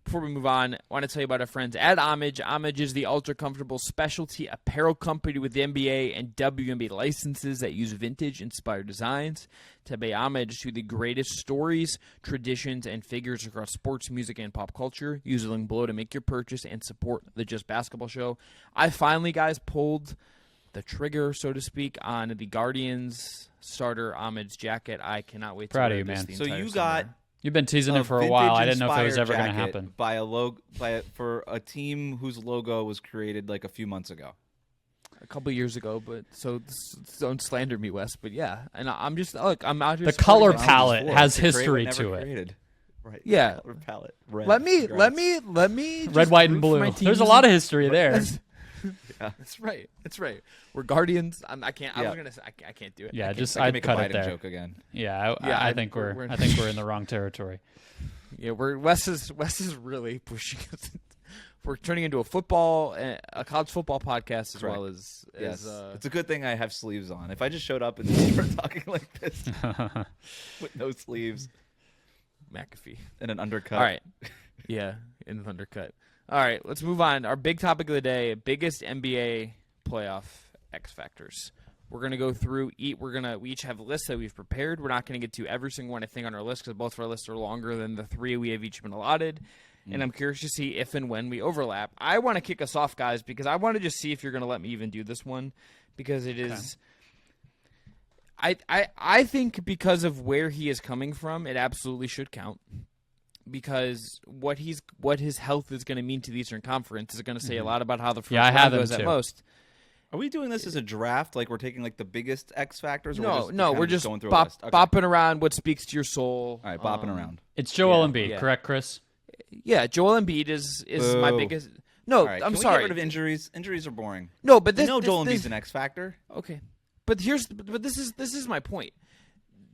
Before we move on, I want to tell you about our friends at Homage. Homage is the ultra-comfortable specialty apparel company with NBA and WNBA licenses that use vintage-inspired designs to pay homage to the greatest stories, traditions, and figures across sports, music, and pop culture. Use the link below to make your purchase and support the Just Basketball show. I finally, guys, pulled the trigger, so to speak, on the Guardians starter Homage jacket. I cannot wait to Proud wear of you, this man. the So entire you summer. got You've been teasing it for a while. I didn't know if it was ever going to happen. For a team whose logo was created like a few months ago. A couple years ago, but don't slander me, Wes. But yeah, and I'm just look. I'm out here. The color supporting palette Before. has To create history what to never it. created. Right. Yeah. Color palette. Red. Let me. Red, just white, and root for my blue. team There's a using- lot of history there. That's right. That's right. We're Guardians. I can't. I Yeah. was gonna say I can't do it. Yeah, I can't- just I can I'd make a cut it Biden there. joke again. Yeah, Yeah, I think we're in the wrong territory. Yeah, Wes is really pushing us. We're turning into a college football podcast as Correct. well as Yes. as It's a good thing I have sleeves on. If I just showed up and started talking like this with no sleeves McAfee. and an undercut. All right. Yeah, in the undercut. All right, let's move on. Our big topic of the day, biggest NBA playoff X factors. We're going to go through we each have a list that we've prepared. We're not going to get to every single one I think on our list because both of our lists are longer than the three we have each been allotted. And I'm curious to see if and when we overlap. I want to kick us off, guys, because I want to just see if you're going to let me even do this one because it is I think because of where he is coming from, it absolutely should count. Because what his health is going to mean to the Eastern Conference is going to say a lot about how the first I have round him goes at too. most. Are we doing this as a draft? Like we're taking like the biggest X factors? Or We're just going through a list? Okay. bopping around what speaks to your soul. All right, bopping around. It's Joel Yeah, Embiid, yeah. correct, Chris? Yeah, Joel Embiid is my Boo. biggest. No, All right, I'm can we sorry. get rid of injuries? Injuries are boring. No, but We this know Joel this, Embiid's an X factor. Okay, but this is my point.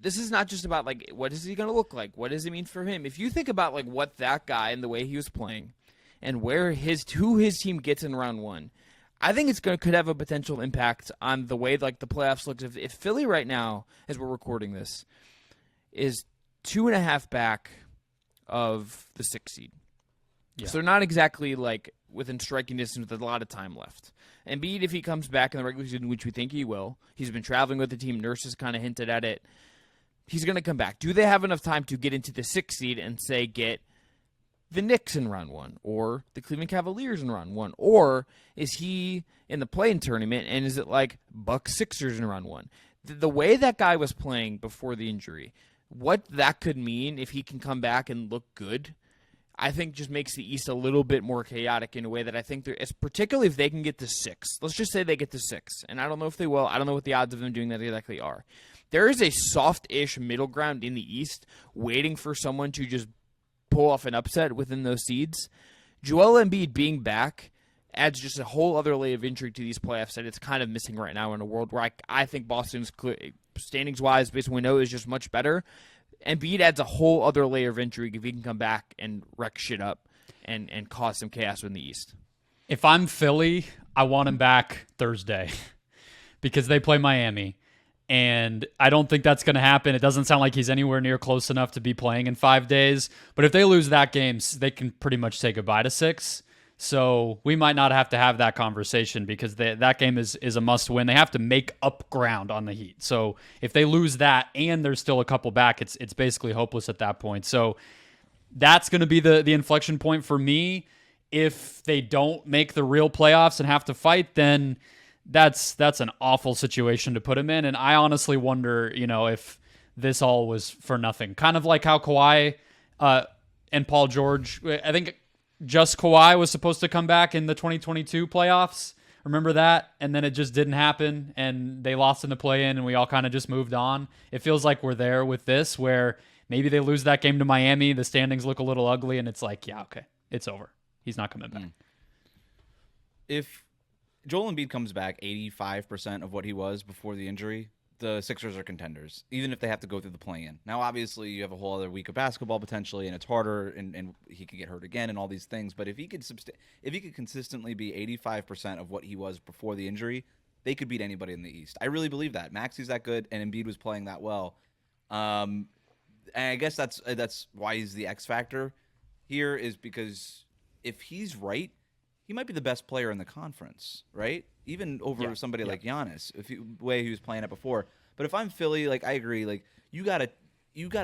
This is not just about like what is he going to look like? What does it mean for him? If you think about like what that guy and the way he was playing, and who his team gets in round one, I think could have a potential impact on the way like the playoffs looks. If Philly right now, as we're recording this, is 2.5 back of the 6th seed. Yeah. So they're not exactly like within striking distance with a lot of time left. Embiid, if he comes back in the regular season, which we think he will, he's been traveling with the team. Nurse has kind of hinted at it. He's going to come back. Do they have enough time to get into the 6th seed and say get the Knicks in round one or the Cleveland Cavaliers in round one? Or is he in the play-in tournament and is it like Bucks Sixers in round one? The way that guy was playing before the injury, what that could mean if he can come back and look good, I think just makes the East a little bit more chaotic in a way that I think it's particularly if they can get to 6. Let's just say they get to 6, and I don't know if they will. I don't know what the odds of them doing that exactly are. There is a soft-ish middle ground in the East waiting for someone to just pull off an upset within those seeds. Joel Embiid being back adds just a whole other layer of intrigue to these playoffs that it's kind of missing right now in a world where I think Boston's standings-wise, based on what we know, is just much better. Embiid adds a whole other layer of intrigue if he can come back and wreck shit up and cause some chaos in the East. If I'm Philly, I want him back Thursday because they play Miami. And I don't think that's going to happen. It doesn't sound like he's anywhere near close enough to be playing in 5 days. But if they lose that game, they can pretty much say goodbye to 6. So we might not have to have that conversation because that game is a must-win. They have to make up ground on the Heat. So if they lose that and there's still a couple back, it's basically hopeless at that point. So that's going to be the inflection point for me. If they don't make the real playoffs and have to fight, then that's an awful situation to put him in. And I honestly wonder, if this all was for nothing. Kind of like how Kawhi and Paul George, I think just Kawhi was supposed to come back in the 2022 playoffs. Remember that? And then it just didn't happen, and they lost in the play-in, and we all kind of just moved on. It feels like we're there with this, where maybe they lose that game to Miami, the standings look a little ugly, and it's like, yeah, okay, it's over. He's not coming back. If Joel Embiid comes back 85% of what he was before the injury, the Sixers are contenders, even if they have to go through the play-in. Now, obviously, you have a whole other week of basketball potentially, and it's harder, and he could get hurt again, and all these things. But if he could consistently be 85% of what he was before the injury, they could beat anybody in the East. I really believe that. Maxi's that good, and Embiid was playing that well. And I guess that's why he's the X factor here, is because if he's right, he might be the best player in the conference, right? Even over somebody like Giannis, the way he was playing it before. But if I'm Philly, like, I agree, like, you gotta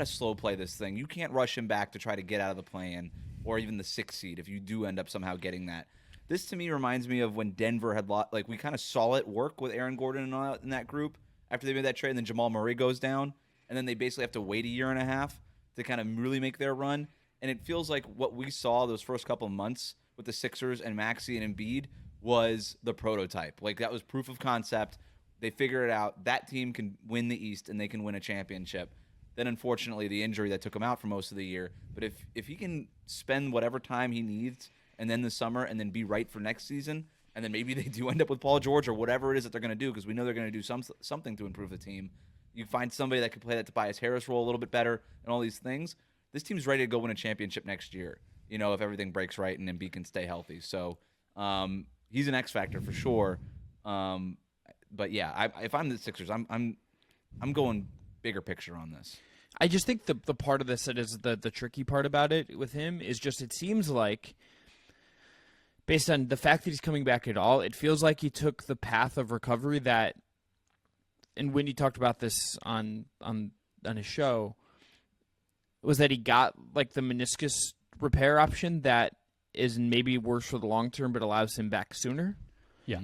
slow play this thing. You can't rush him back to try to get out of the play-in or even the 6th seed if you do end up somehow getting that. This to me reminds me of when Denver had like, we kind of saw it work with Aaron Gordon and all in that group after they made that trade, and then Jamal Murray goes down, and then they basically have to wait a year and a half to kind of really make their run. And it feels like what we saw those first couple of months with the Sixers and Maxey and Embiid was the prototype. Like, that was proof of concept. They figured it out. That team can win the East, and they can win a championship. Then, unfortunately, the injury that took him out for most of the year. But if he can spend whatever time he needs, and then the summer, and then be right for next season, and then maybe they do end up with Paul George or whatever it is that they're going to do, because we know they're going to do something to improve the team. You find somebody that can play that Tobias Harris role a little bit better and all these things. This team's ready to go win a championship next year, if everything breaks right and Embiid can stay healthy. So he's an X factor for sure. But yeah, if I'm the Sixers, I'm going bigger picture on this. I just think the part of this that is the tricky part about it with him is just, it seems like, based on the fact that he's coming back at all, it feels like he took the path of recovery that, and Wendy talked about this on his show, was that he got like the meniscus repair option that is maybe worse for the long term, but allows him back sooner. Yeah.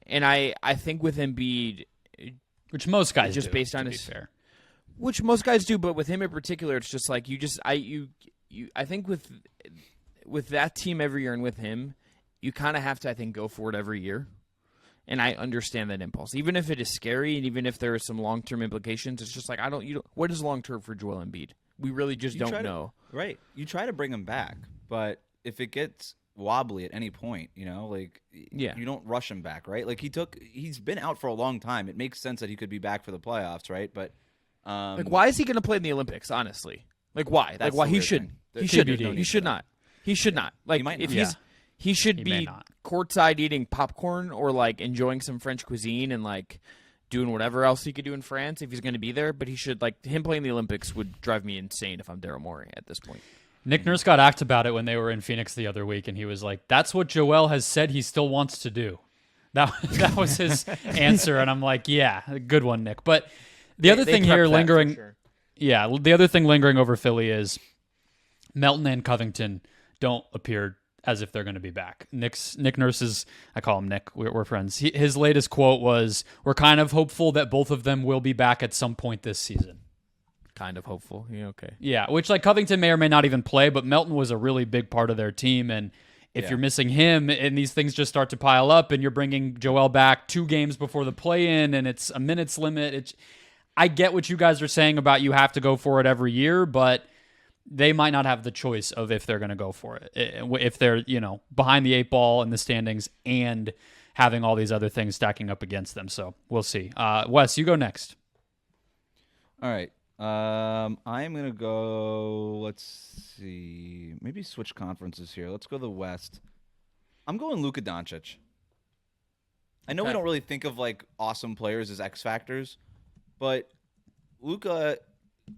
And I think with Embiid, which most guys just do, based on to his be fair. Which most guys do, but with him in particular, it's just like I think with that team every year and with him, you kind of have to, I think, go for it every year. And I understand that impulse, even if it is scary, and even if there are some long-term implications. It's just like what is long-term for Joel Embiid? We really just don't know. Right. You try to bring him back, but if it gets wobbly at any point, you don't rush him back, right? Like, he's been out for a long time. It makes sense that he could be back for the playoffs, right? But why is he going to play in the Olympics? Honestly, like, why? Like, why he should? He should. He should not. He should not. Like, he should be courtside eating popcorn or like enjoying some French cuisine and like doing whatever else he could do in France if he's going to be there. But he should, like, him playing the Olympics would drive me insane if I'm Daryl Morey at this point. Nick Nurse got asked about it when they were in Phoenix the other week, and he was like, "That's what Joel has said he still wants to do." That was his answer, and I'm like, "Yeah, good one, Nick." But the other thing here lingering, sure. the other thing lingering over Philly is Melton and Covington don't appear as if they're going to be back. Nick Nurse's, I call him Nick, we're friends. His latest quote was, "We're kind of hopeful that both of them will be back at some point this season." Kind of hopeful. Yeah, okay. Yeah, which, like, Covington may or may not even play, but Melton was a really big part of their team, and if you're missing him and these things just start to pile up and you're bringing Joel back 2 games before the play-in and it's a minutes limit, I get what you guys are saying about you have to go for it every year, but they might not have the choice of if they're going to go for it. If they're, behind the 8 ball in the standings and having all these other things stacking up against them. So we'll see. Wes, you go next. All right. I'm going to go, let's see, maybe switch conferences here. Let's go to the West. I'm going Luka Doncic. I know we don't really think of, like, awesome players as X factors, but Luka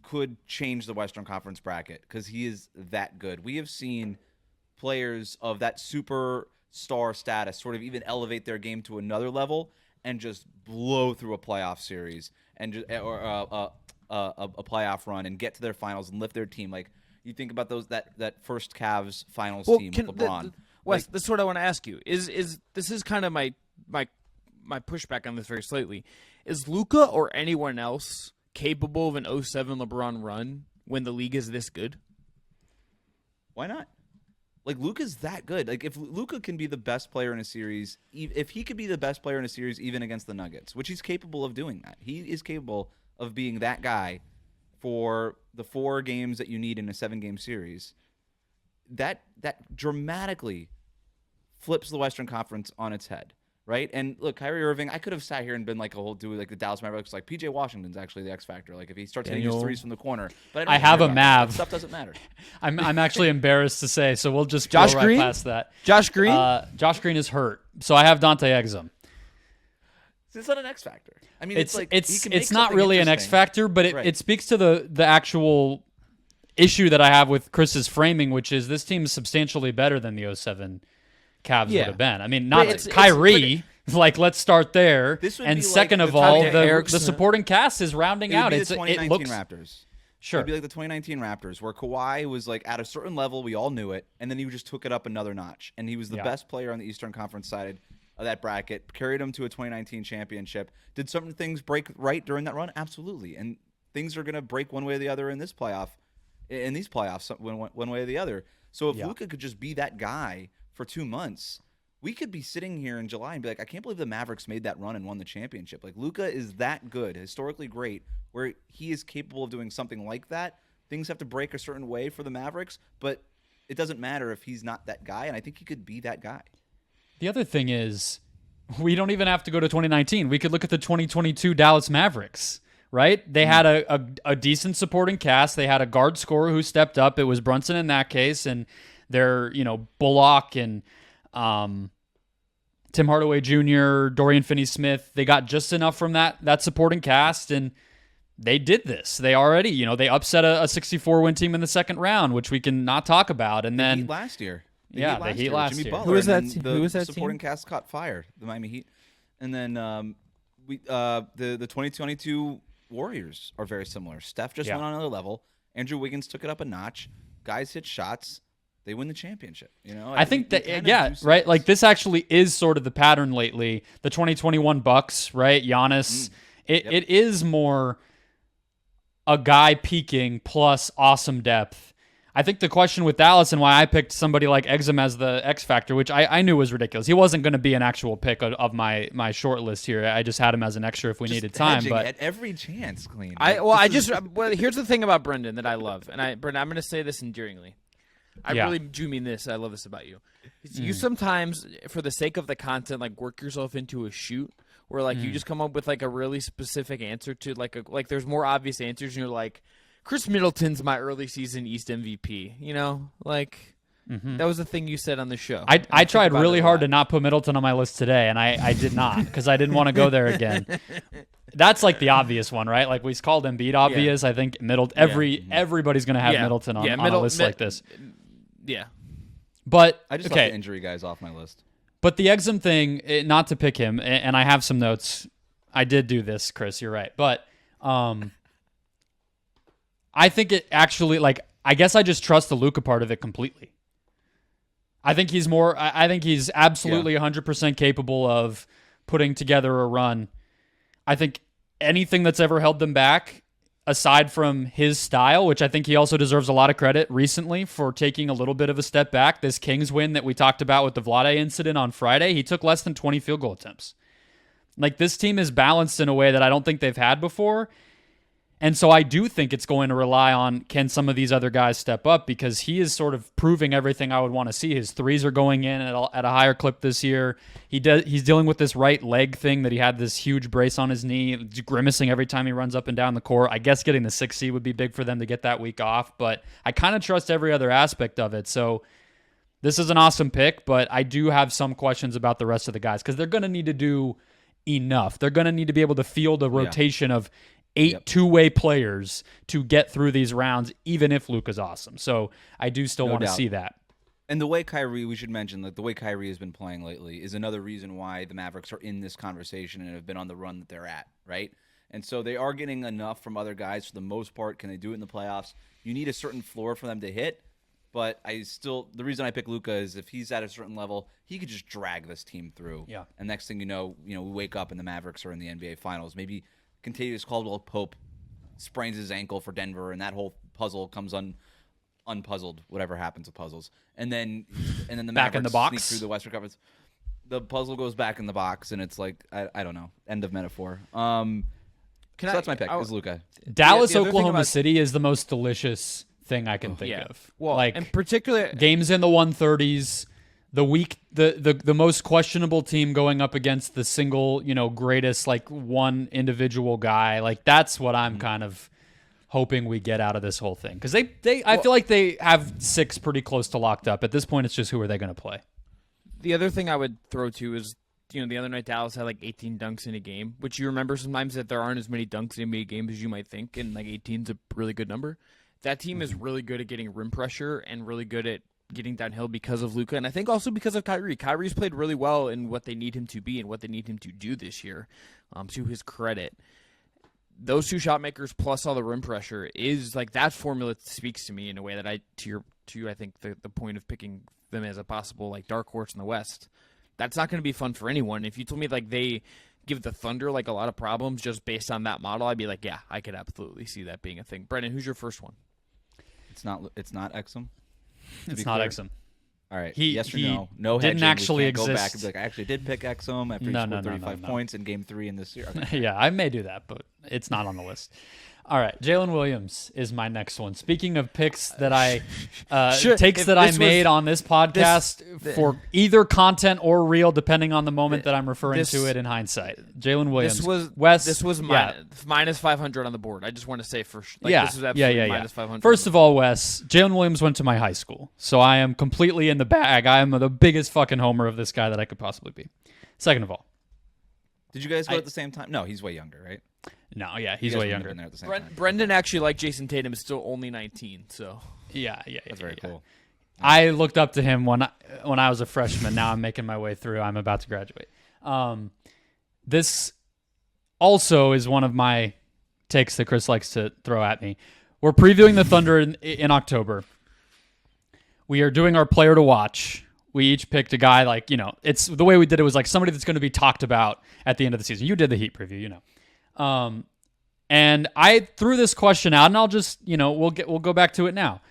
could change the Western Conference bracket because he is that good. We have seen players of that superstar status sort of even elevate their game to another level and just blow through a playoff series and just, or a playoff run and get to their finals and lift their team. Like, you think about that first Cavs finals team with LeBron. Wes, this is what I want to ask you. Is this is kind of my pushback on this very slightly. Is Luka or anyone else capable of an 07 LeBron run when the league is this good? Why not? Like, Luka's that good. Like, if Luka can be the best player in a series, if he could be the best player in a series even against the Nuggets, which he's capable of doing that. He is capable of being that guy for the 4 games that you need in a 7-game series. That dramatically flips the Western Conference on its head. right? And look, Kyrie Irving, I could have sat here and been like the Dallas Mavericks, like PJ Washington's actually the X factor. Like if he starts hitting his threes from the corner, but I have a Mav. That stuff doesn't matter. I'm actually embarrassed to say, so we'll just Josh go right Green? past that. Josh Green? Josh Green is hurt, so I have Dante Exum. It's not an X factor. I mean, It's like he can make it's not something really an X interesting. factor, but Right. it speaks to the actual issue that I have with Chris's framing, which is this team is substantially better than the 07 Cavs Yeah. would have been. I mean, But not it's- Kyrie. Like, let's start there. This would And be like second the of all, Tanya the Erickson. supporting cast is rounding It would out. be It the 2019 looks Raptors. sure. It'd be like the 2019 Raptors, where Kawhi was like at a certain level, we all knew it, and then he just took it up another notch, and he was the Yeah. best player on the Eastern Conference side of that bracket, carried him to a 2019 championship. Did certain things break right during that run? Absolutely, and things are going to break one way or the other in this playoff, in these playoffs, one way or the other. So if Yeah. Luka could just be that guy for 2 months, we could be sitting here in July and be like, I can't believe the Mavericks made that run and won the championship. Like, Luka is that good, historically great, where he is capable of doing something like that. Things have to break a certain way for the Mavericks, but it doesn't matter if he's not that guy, and I think he could be that guy. The other thing is, we don't even have to go to 2019. We could look at the 2022 Dallas Mavericks, right? They had a decent supporting cast. They had a guard scorer who stepped up. It was Brunson in that case, and they're, Bullock and Tim Hardaway Jr., Dorian Finney-Smith. They got just enough from that supporting cast, and they did this. They already, they upset a 64-win team in the second round, which we can not talk about. And The then Heat last year. The Heat last Jimmy year. Butler, Who was that and te- then who was the that supporting team? cast caught fire, the Miami Heat. And then the 2022 Warriors are very similar. Steph just went on another level. Andrew Wiggins took it up a notch. Guys hit shots. They win the championship. I think we that kinda do see right. this. Like this actually is sort of the pattern lately. The 2021 Bucks, right? Giannis. It is more a guy peaking plus awesome depth. I think the question with Dallas and why I picked somebody like Exum as the X factor, which I knew was ridiculous. He wasn't going to be an actual pick of my short list here. I just had him as an extra if we needed time. Hedging But at every chance, clean. Here's the thing about Brendan that I love, and Brendan, I'm going to say this endearingly. I really do mean this. I love this about you. You sometimes, for the sake of the content, like work yourself into a shoot where like you just come up with like a really specific answer to like there's more obvious answers, and you're like, Chris Middleton's my early season East MVP. That was the thing you said on the show. I tried really hard to not put Middleton on my list today, and I did not because I didn't want to go there again. That's like the obvious one, right? Like we called Embiid obvious. I think everybody's going to have Middleton on a list like this. Yeah. But I just okay. left the injury guys off my list. But the Exum thing, not to pick him, and I have some notes. I did do this, Chris. You're right. But I think it actually, I guess I just trust the Luka part of it completely. I think he's absolutely 100% capable of putting together a run. I think anything that's ever held them back, aside from his style, which I think he also deserves a lot of credit recently for taking a little bit of a step back. This Kings win that we talked about with the Vlade incident on Friday, he took less than 20 field goal attempts. Like this team is balanced in a way that I don't think they've had before. And so I do think it's going to rely on, can some of these other guys step up, because he is sort of proving everything I would want to see. His threes are going in at a higher clip this year. He's dealing with this right leg thing that he had this huge brace on his knee, grimacing every time he runs up and down the court. I guess getting the 6 seed would be big for them to get that week off, but I kind of trust every other aspect of it. So this is an awesome pick, but I do have some questions about the rest of the guys because they're going to need to do enough. They're going to need to be able to field a rotation of 8 two-way players to get through these rounds, even if Luka's awesome. So I do still want to see that. And the way Kyrie, we should mention that the way Kyrie has been playing lately is another reason why the Mavericks are in this conversation and have been on the run that they're at, right? And so they are getting enough from other guys for the most part. Can they do it in the playoffs? You need a certain floor for them to hit. But the reason I pick Luka is if he's at a certain level, he could just drag this team through. Yeah. And next thing you know, we wake up and the Mavericks are in the NBA Finals. Maybe Contavious Caldwell-Pope sprains his ankle for Denver, and that whole puzzle comes unpuzzled. Whatever happens with puzzles, and then the Back in Mavericks the box? sneak through the Western Conference. The puzzle goes back in the box, and it's like I don't know. End of metaphor. So that's my pick. Is Luka. Dallas, the other thing Oklahoma about- City is the most delicious thing I can think of. Well, like in particular, games in the 130s. the most questionable team going up against the single, greatest like one individual guy. Like that's what I'm kind of hoping we get out of this whole thing. Because I feel like they have 6 pretty close to locked up. At this point, it's just who are they going to play? The other thing I would throw to is, the other night Dallas had like 18 dunks in a game, which you remember sometimes that there aren't as many dunks in NBA games as you might think, and like 18 is a really good number. That team is really good at getting rim pressure and really good at getting downhill because of Luka, and I think also because of Kyrie. Kyrie's played really well in what they need him to be and what they need him to do this year, to his credit. Those 2 shot makers plus all the rim pressure is like that formula speaks to me in a way that I think the point of picking them as a possible like dark horse in the West, that's not going to be fun for anyone. If you told me like they give the Thunder like a lot of problems just based on that model, I'd be like, yeah, I could absolutely see that being a thing. Brendan, who's your first one? It's not Exum. It's not Exum. All right. He yes or no? No didn't hedging. actually we can't exist. Go back and be like, I actually did pick Exum after he scored 35 points in Game 3 in this year. Okay. Yeah, I may do that, but it's not on the list. All right, Jalen Williams is my next one. Speaking of picks that I takes that I made on this podcast for either content or real, depending on the moment that I'm referring to it in hindsight. Jalen Williams. This was minus 500 on the board. I just want to say first. Like, this was absolutely minus 500. First of all, Wes, Jalen Williams went to my high school, so I am completely in the bag. I am the biggest fucking homer of this guy that I could possibly be. Second of all, did you guys go at the same time? No, he's way younger, right? No, yeah, he's way younger. At the same time. Brendan actually, like Jason Tatum, is still only 19. So yeah, that's very cool. I looked up to him when I was a freshman. Now I'm making my way through. I'm about to graduate. This also is one of my takes that Chris likes to throw at me. We're previewing the Thunder in October. We are doing our player to watch. We each picked a guy it's the way we did it was like somebody that's going to be talked about at the end of the season. You did the Heat preview, and I threw this question out, and I'll just, we'll go back to it now.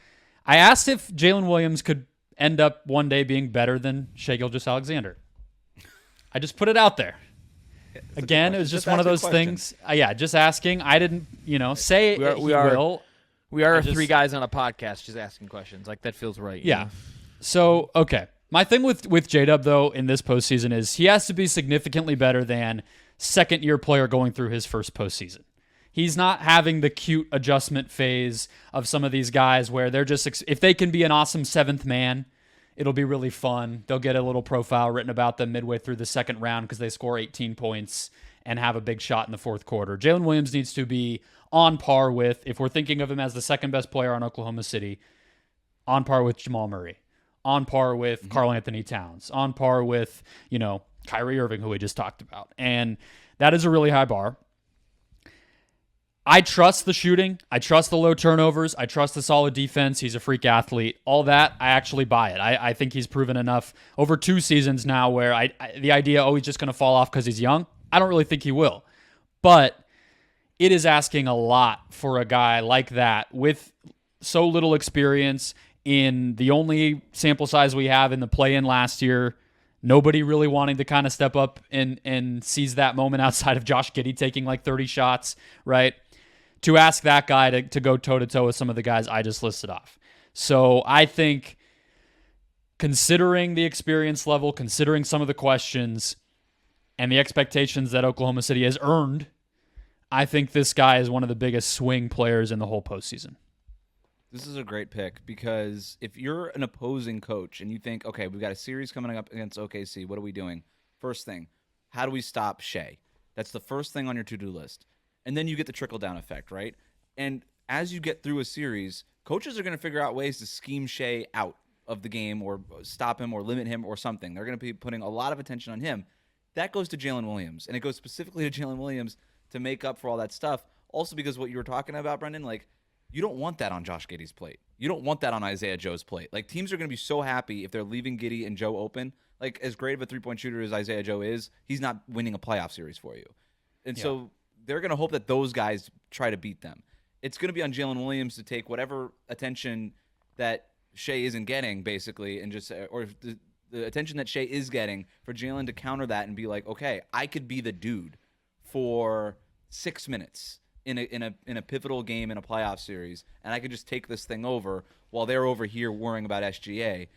I asked if Jalen Williams could end up one day being better than Shai Gilgeous-Alexander. I just put it out there. Again, it was just one of those things. Just asking. I didn't, say we will. We are 3 guys on a podcast just asking questions. Like, that feels right. Yeah. So, okay. My thing with J-Dub, though, in this postseason is he has to be significantly better than second-year player going through his first postseason. He's not having the cute adjustment phase of some of these guys where they're just, if they can be an awesome 7th man, it'll be really fun. They'll get a little profile written about them midway through the second round because they score 18 points and have a big shot in the fourth quarter. Jalen Williams needs to be on par with, if we're thinking of him as the second best player on Oklahoma City, on par with Jamal Murray, on par with Karl Anthony Towns, on par with, Kyrie Irving, who we just talked about. And that is a really high bar. I trust the shooting. I trust the low turnovers. I trust the solid defense. He's a freak athlete. All that, I actually buy it. I think he's proven enough over 2 seasons now where the idea, he's just going to fall off because he's young, I don't really think he will. But it is asking a lot for a guy like that with so little experience in the only sample size we have in the play-in last year. Nobody really wanting to kind of step up and seize that moment outside of Josh Giddey taking like 30 shots, right? To ask that guy to go toe-to-toe with some of the guys I just listed off. So I think considering the experience level, considering some of the questions and the expectations that Oklahoma City has earned, I think this guy is one of the biggest swing players in the whole postseason. This is a great pick because if you're an opposing coach and you think, okay, we've got a series coming up against OKC, what are we doing? First thing, how do we stop Shai? That's the first thing on your to-do list. And then you get the trickle-down effect, right? And as you get through a series, coaches are going to figure out ways to scheme Shai out of the game or stop him or limit him or something. They're going to be putting a lot of attention on him. That goes to Jalen Williams, and it goes specifically to Jalen Williams to make up for all that stuff. Also because what you were talking about, Brendan, like, you don't want that on Josh Giddey's plate. You don't want that on Isaiah Joe's plate. Like, teams are going to be so happy if they're leaving Giddey and Joe open. Like, as great of a three-point shooter as Isaiah Joe is, he's not winning a playoff series for you. And so they're going to hope that those guys try to beat them. It's going to be on Jalen Williams to take whatever attention that Shai isn't getting, basically, and just or the attention that Shai is getting for Jalen to counter that and be like, okay, I could be the dude for 6 minutes in a pivotal game in a playoff series, and I could just take this thing over while they're over here worrying about SGA.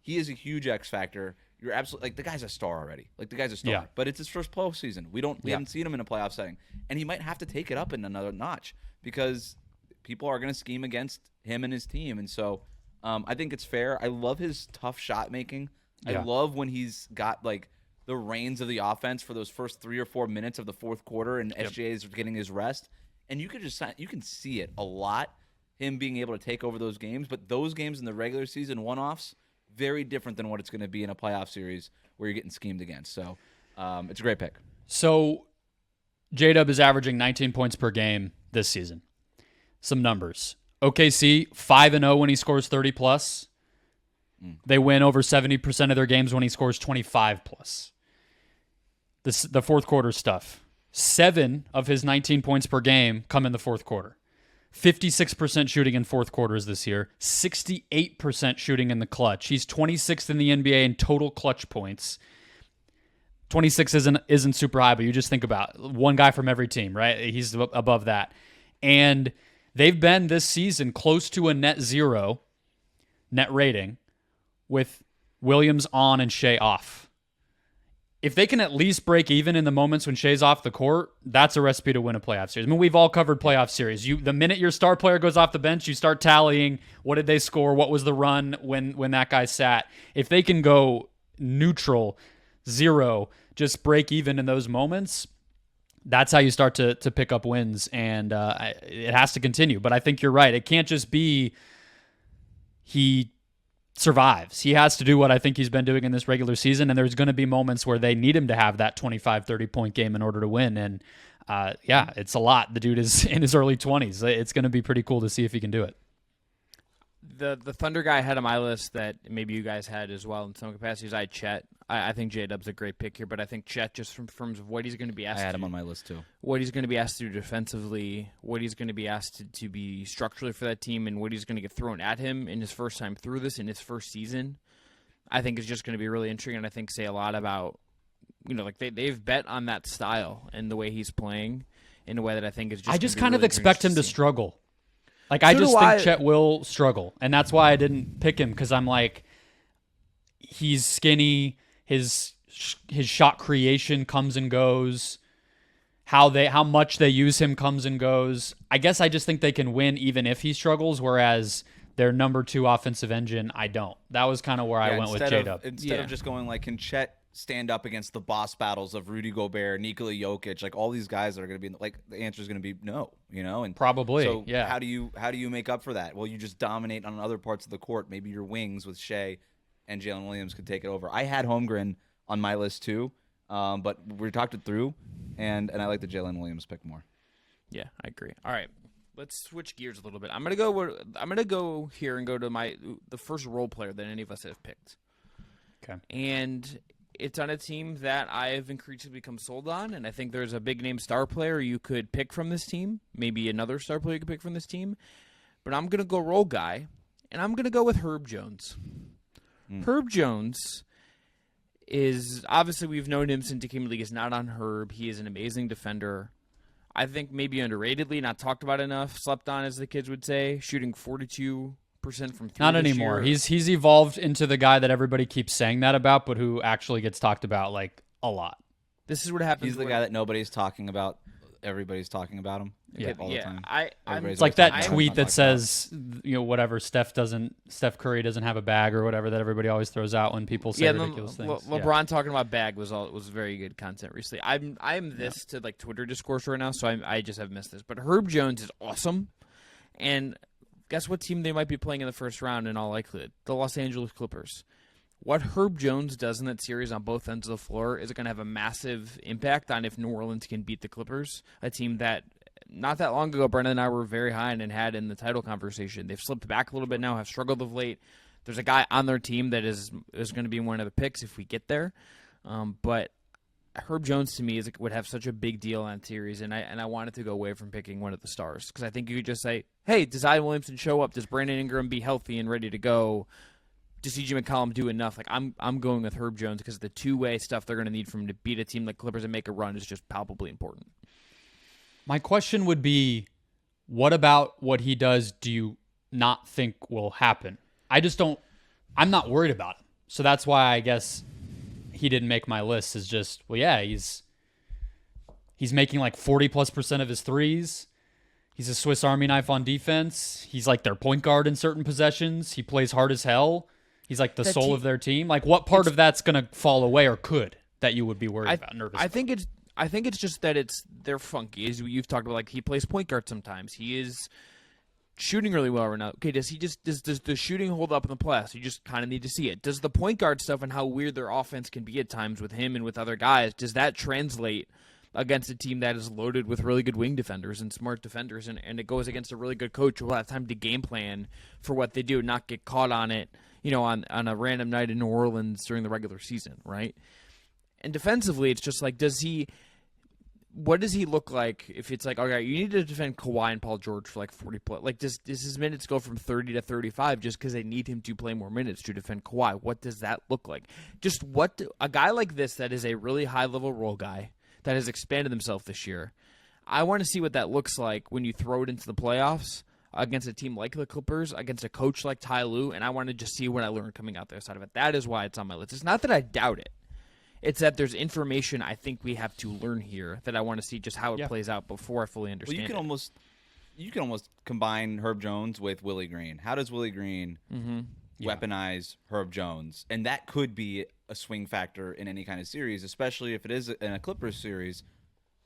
he is a huge X factor. You're absolutely like the guy's a star already. Like the guy's a star, Yeah. but it's his first playoff season. We haven't seen him in a playoff setting, and he might have to take it up in another notch because people are going to scheme against him and his team. And so I think it's fair. I love his tough shot making. Yeah. I love when he's got like the reins of the offense for those first 3 or 4 minutes of the fourth quarter, and SGA is getting his rest. And you can see it a lot, him being able to take over those games. But those games in the regular season one-offs, very different than what it's going to be in a playoff series where you're getting schemed against. So it's a great pick. So J-Dub is averaging 19 points per game this season. Some numbers. OKC, 5-0 when he scores 30+. They win over 70% of their games when he scores 25+. The fourth quarter stuff. 7 of his 19 points per game come in the fourth quarter. 56% shooting in fourth quarters this year. 68% shooting in the clutch. He's 26th in the NBA in total clutch points. 26 isn't super high, but you just think about one guy from every team, right? He's above that. And they've been this season close to a net zero net rating with Williams on and Shea off. If they can at least break even in the moments when Shea's off the court, that's a recipe to win a playoff series. I mean, we've all covered playoff series. The minute your star player goes off the bench, you start tallying what did they score, what was the run when that guy sat. If they can go neutral, zero, just break even in those moments, that's how you start to pick up wins, and it has to continue. But I think you're right. It can't just be he survives. He has to do what I think he's been doing in this regular season, and there's going to be moments where they need him to have that 25, 30-point game in order to win. And, it's a lot. The dude is in his early 20s. It's going to be pretty cool to see if he can do it. The Thunder guy I had on my list that maybe you guys had as well in some capacities. I had Chet. I think J-Dub's a great pick here, but I think Chet, just from terms of what he's going to be asked I had to him on my list too. What he's going to be asked to do defensively, what he's going to be asked to be structurally for that team, and what he's going to get thrown at him in his first time through this, in his first season, I think is just going to be really intriguing, and I think say a lot about, like they've bet on that style and the way he's playing in a way that I think is just I just gonna be kind of really expect him interesting to struggle. Like, So I just do think I. Chet will struggle, and that's why I didn't pick him, because I'm like, he's skinny, his shot creation comes and goes, how much they use him comes and goes. I guess I just think they can win even if he struggles, whereas their number 2 offensive engine, I don't. That was kind of where I went with J-Dub. Instead of just going like, can Chet stand up against the boss battles of Rudy Gobert, Nikola Jokic, like all these guys that are going to be like, the answer is going to be no, and Probably, so yeah. how do you make up for that? Well, you just dominate on other parts of the court. Maybe your wings with Shea and Jalen Williams could take it over. I had Holmgren on my list too, but we talked it through, and I like the Jalen Williams pick more. Yeah, I agree. All right, let's switch gears a little bit. I'm gonna go here and go to the first role player that any of us have picked. Okay. And it's on a team that I've increasingly become sold on, and I think there's a big-name star player you could pick from this team, maybe another star player you could pick from this team, but I'm going to go role guy, and I'm going to go with Herb Jones. Herb Jones is, obviously we've known him since he came to the league, is not on Herb. He is an amazing defender. I think maybe underratedly, not talked about enough, slept on, as the kids would say, shooting 42% from three. Not this anymore. year. He's evolved into the guy that everybody keeps saying that about, but who actually gets talked about like a lot. This is what happens. He's the guy that nobody's talking about. Everybody's talking about him. All the time. It's like that talking tweet about that says, whatever, Steph Curry doesn't have a bag or whatever that everybody always throws out when people say ridiculous things. LeBron talking about bag was very good content recently. I'm this to like Twitter discourse right now, so I just have missed this. But Herb Jones is awesome, and guess what team they might be playing in the first round in all likelihood? The Los Angeles Clippers. What Herb Jones does in that series on both ends of the floor is going to have a massive impact on if New Orleans can beat the Clippers, a team that not that long ago Brendan and I were very high on and had in the title conversation. They've slipped back a little bit now, have struggled of late. There's a guy on their team that is going to be one of the picks if we get there. But Herb Jones to me would have such a big deal on that series, and I wanted to go away from picking one of the stars because I think you could just say, hey, does Zion Williamson show up? Does Brandon Ingram be healthy and ready to go? Does CJ McCollum do enough? Like I'm going with Herb Jones because the two-way stuff they're going to need from him to beat a team like Clippers and make a run is just palpably important. My question would be, what about what he does do you not think will happen? I'm not worried about him. So that's why I guess he didn't make my list. Is just he's making like 40+% of his threes. He's a Swiss Army knife on defense. He's like their point guard in certain possessions. He plays hard as hell. He's like the soul of their team. Like, what part of that's gonna fall away or could that you would be worried about, nervous? I think it's just that they're funky. As you've talked about, like he plays point guard sometimes. He is shooting really well right now. Okay, does the shooting hold up in the playoffs? You just kind of need to see it. Does the point guard stuff and how weird their offense can be at times with him and with other guys, does that translate against a team that is loaded with really good wing defenders and smart defenders, and it goes against a really good coach who will have time to game plan for what they do, not get caught on it, on a random night in New Orleans during the regular season, right? And defensively, it's just like, what does he look like if it's like, okay, you need to defend Kawhi and Paul George for like 40 play? Like, does his minutes go from 30 to 35 just because they need him to play more minutes to defend Kawhi? What does that look like? Just a guy like this that is a really high-level role guy that has expanded himself this year, I want to see what that looks like when you throw it into the playoffs against a team like the Clippers, against a coach like Ty Lue, and I want to just see what I learned coming out the other side of it. That is why it's on my list. It's not that I doubt it. It's that there's information I think we have to learn here that I want to see just how it plays out before I fully understand you can almost combine Herb Jones with Willie Green. How does Willie Green weaponize Herb Jones? And that could be a swing factor in any kind of series, especially if it is in a Clippers series.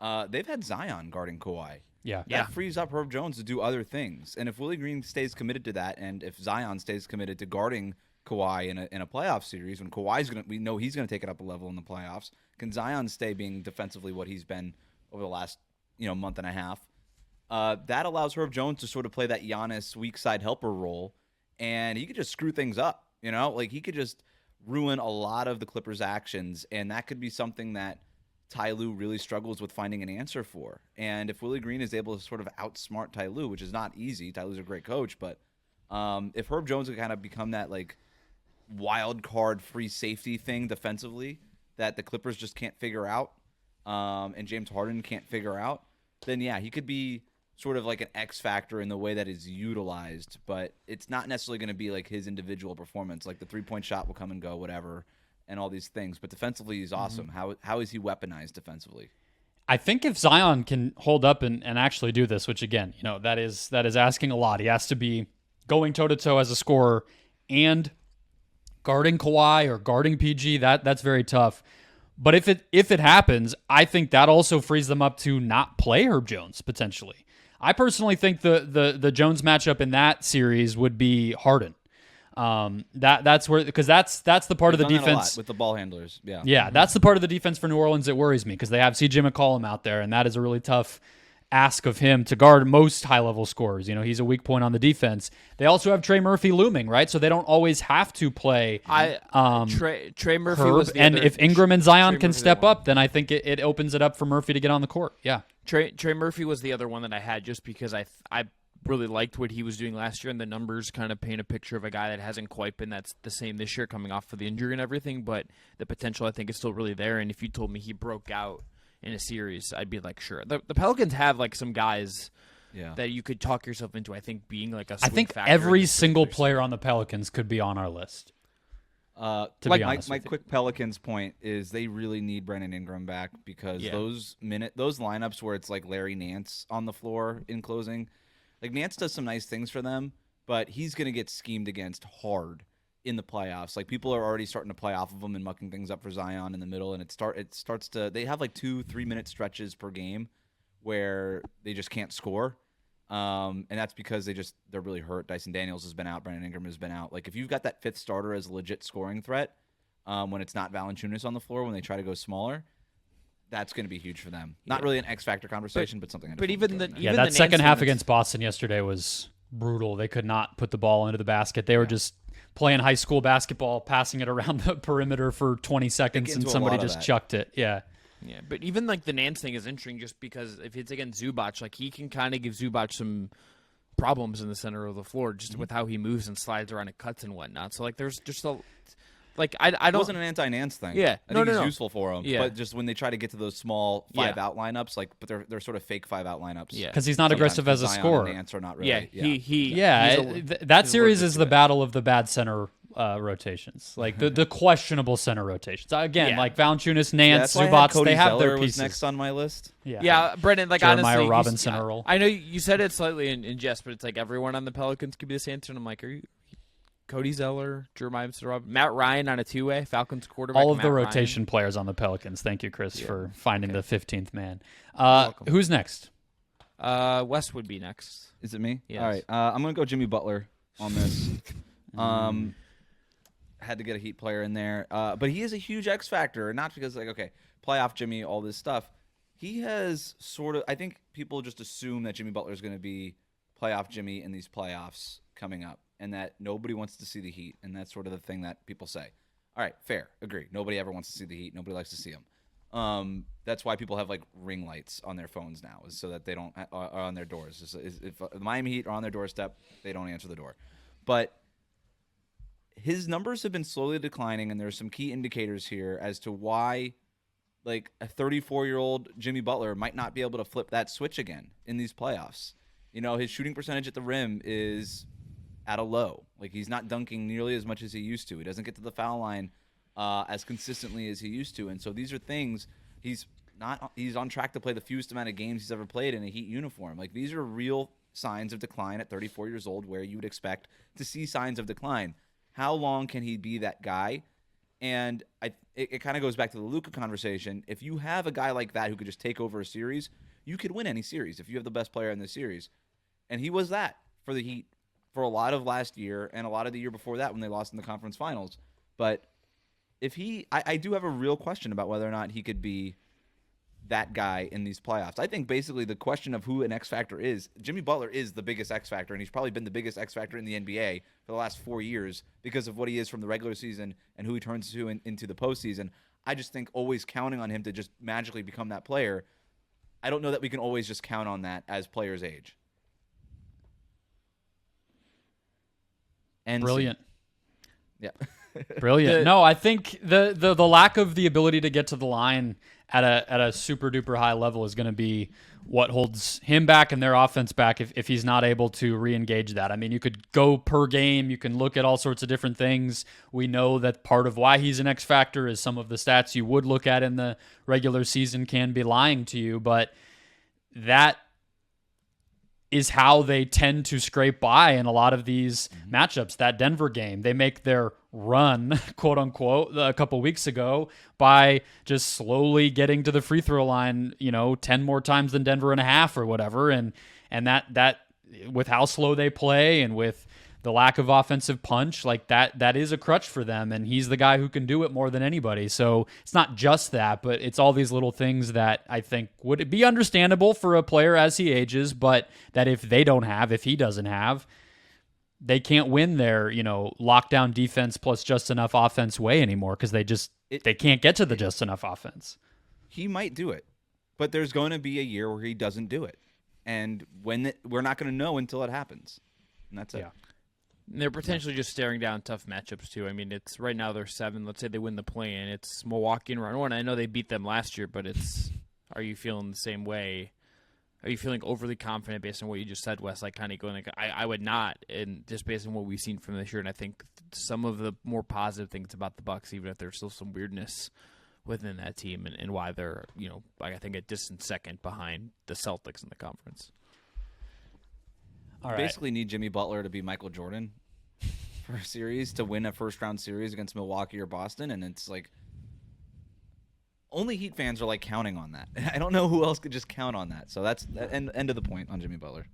They've had Zion guarding Kawhi. That frees up Herb Jones to do other things. And if Willie Green stays committed to that, and if Zion stays committed to guarding Kawhi in a playoff series, when we know he's going to take it up a level in the playoffs, can Zion stay being defensively what he's been over the last month and a half? That allows Herb Jones to sort of play that Giannis weak side helper role, and he could just screw things up. Like he could just ruin a lot of the Clippers' actions, and that could be something that Ty Lue really struggles with finding an answer for. And if Willie Green is able to sort of outsmart Ty Lue, which is not easy, Ty Lue's a great coach, but if Herb Jones could kind of become that like wild card free safety thing defensively that the Clippers just can't figure out, and James Harden can't figure out, then he could be sort of like an X factor in the way that is utilized, but it's not necessarily going to be like his individual performance. Like the 3-point shot will come and go, whatever, and all these things. But defensively, he's awesome. How is he weaponized defensively? I think if Zion can hold up and actually do this, which again, that is asking a lot. He has to be going toe-to-toe as a scorer and guarding Kawhi or guarding PG. That's very tough. But if it happens, I think that also frees them up to not play Herb Jones potentially. I personally think the Jones matchup in that series would be Harden. That's where, because that's the part of the defense with the ball handlers. That's the part of the defense for New Orleans that worries me, because they have CJ McCollum out there, and that is a really tough ask of him to guard most high-level scorers. He's a weak point on the defense. They also have Trey Murphy looming, right? So they don't always have to play Trey Murphy Herb, was the and other, if Ingram and Zion Trey can Murphy step up, then I think it opens it up for Murphy to get on the court. Yeah. Trey Murphy was the other one that I had, just because I really liked what he was doing last year, and the numbers kind of paint a picture of a guy that hasn't quite been that's the same this year, coming off of the injury and everything, but the potential I think is still really there. And if you told me he broke out in a series, I'd be like, sure. The Pelicans have like some guys that you could talk yourself into, I think, being like a swing I think factor every single player on the Pelicans could be on our list. My quick Pelicans point is they really need Brandon Ingram back, because those lineups where it's like Larry Nance on the floor in closing, like Nance does some nice things for them, but he's going to get schemed against hard in the playoffs. Like people are already starting to play off of him and mucking things up for Zion in the middle, and it starts to, they have like 2-3 minute stretches per game where they just can't score. And that's because they're really hurt. Dyson Daniels has been out. Brandon Ingram has been out. Like if you've got that fifth starter as a legit scoring threat, when it's not Valanciunas on the floor, when they try to go smaller, that's going to be huge for them. Not really an X factor conversation, but something. But even that second half against Boston yesterday was brutal. They could not put the ball into the basket. They were just playing high school basketball, passing it around the perimeter for 20 seconds, and somebody just chucked it. Yeah. Yeah, but even like the Nance thing is interesting, just because if it's against Zubac, like he can kind of give Zubac some problems in the center of the floor just with how he moves and slides around and cuts and whatnot. So like there's just a like I don't. It wasn't an anti-Nance thing. Yeah, I think it's useful for him. Yeah. But just when they try to get to those small 5-out lineups, but they're sort of fake 5-out lineups. Yeah, because he's not aggressive as a Zion scorer. And Nance are not really. Yeah, that series is the battle of the bad center rotations, like the questionable center rotations. Again, Yeah. like Valanciunas, Nance, That's why I had Zubats, Cody they have Zeller their was pieces. next on my list. Yeah, Brendan, like Jeremiah honestly, Robinson Earl. I know you said it slightly in jest, but it's like everyone on the Pelicans could be this answer, and I'm like, are you Cody Zeller, Jeremiah Robinson, Matt Ryan on a two-way, Falcons quarterback? All of Matt the Ryan. rotation players on the Pelicans. Thank you, Chris, for finding the 15th man. welcome. Who's next? Wes would be next. Is it me? Yes. All right. I'm going to go Jimmy Butler on this. Had to get a Heat player in there. But he is a huge X factor, not because, like, okay, playoff Jimmy, all this stuff. He has sort of, I think people just assume that Jimmy Butler is going to be playoff Jimmy in these playoffs coming up, and that nobody wants to see the Heat, and that's sort of the thing that people say. All right, fair, agree. Nobody ever wants to see the Heat. Nobody likes to see them. That's why people have like ring lights on their phones now, is so that they don't are on their doors. If the Miami Heat are on their doorstep, they don't answer the door. But his numbers have been slowly declining, and there's some key indicators here as to why, like, a 34-year-old Jimmy Butler might not be able to flip that switch again in these playoffs. You know, his shooting percentage at the rim is at a low. Like, he's not dunking nearly as much as he used to. He doesn't get to the foul line as consistently as he used to. And so these are things he's on track to play the fewest amount of games he's ever played in a Heat uniform. Like, these are real signs of decline at 34 years old, where you would expect to see signs of decline. How long can he be that guy? And it kind of goes back to the Luka conversation. If you have a guy like that who could just take over a series, you could win any series if you have the best player in the series. And he was that for the Heat for a lot of last year and a lot of the year before that when they lost in the conference finals. But if I do have a real question about whether or not he could be that guy in these playoffs. I think basically the question of who an X factor is, Jimmy Butler is the biggest X factor, and he's probably been the biggest X factor in the NBA for the last 4 years because of what he is from the regular season and who he turns to into the postseason. I just think always counting on him to just magically become that player, I don't know that we can always just count on that as players age. And Brilliant. Yeah. Brilliant. No, I think the lack of the ability to get to the line at a super duper high level is going to be what holds him back and their offense back if he's not able to re-engage that. I mean, you could go per game. You can look at all sorts of different things. We know that part of why he's an X factor is some of the stats you would look at in the regular season can be lying to you, but that is how they tend to scrape by in a lot of these matchups. That Denver game, they make their run, quote unquote, a couple weeks ago by just slowly getting to the free throw line, 10 more times than Denver and a half or whatever. And that with how slow they play and with the lack of offensive punch, like that is a crutch for them. And he's the guy who can do it more than anybody. So it's not just that, but it's all these little things that I think would be understandable for a player as he ages, but that if he doesn't have, they can't win their, lockdown defense plus just enough offense way anymore because they can't get to the just enough offense. He might do it, but there's going to be a year where he doesn't do it. And we're not going to know until it happens. And that's it. Yeah. And they're potentially just staring down tough matchups, too. I mean, it's right now they're 7. Let's say they win the play-in. It's Milwaukee and round 1. I know they beat them last year, but are you feeling the same way? Are you feeling overly confident based on what you just said, Wes? Like kind of going, I would not, and just based on what we've seen from this year. And I think some of the more positive things about the Bucks, even if there's still some weirdness within that team, and why they're, I think a distant second behind the Celtics in the conference. All right. Basically need Jimmy Butler to be Michael Jordan for a series to win a first-round series against Milwaukee or Boston, and it's like only Heat fans are like counting on that. I don't know who else could just count on that. So that's the end of the point on Jimmy Butler.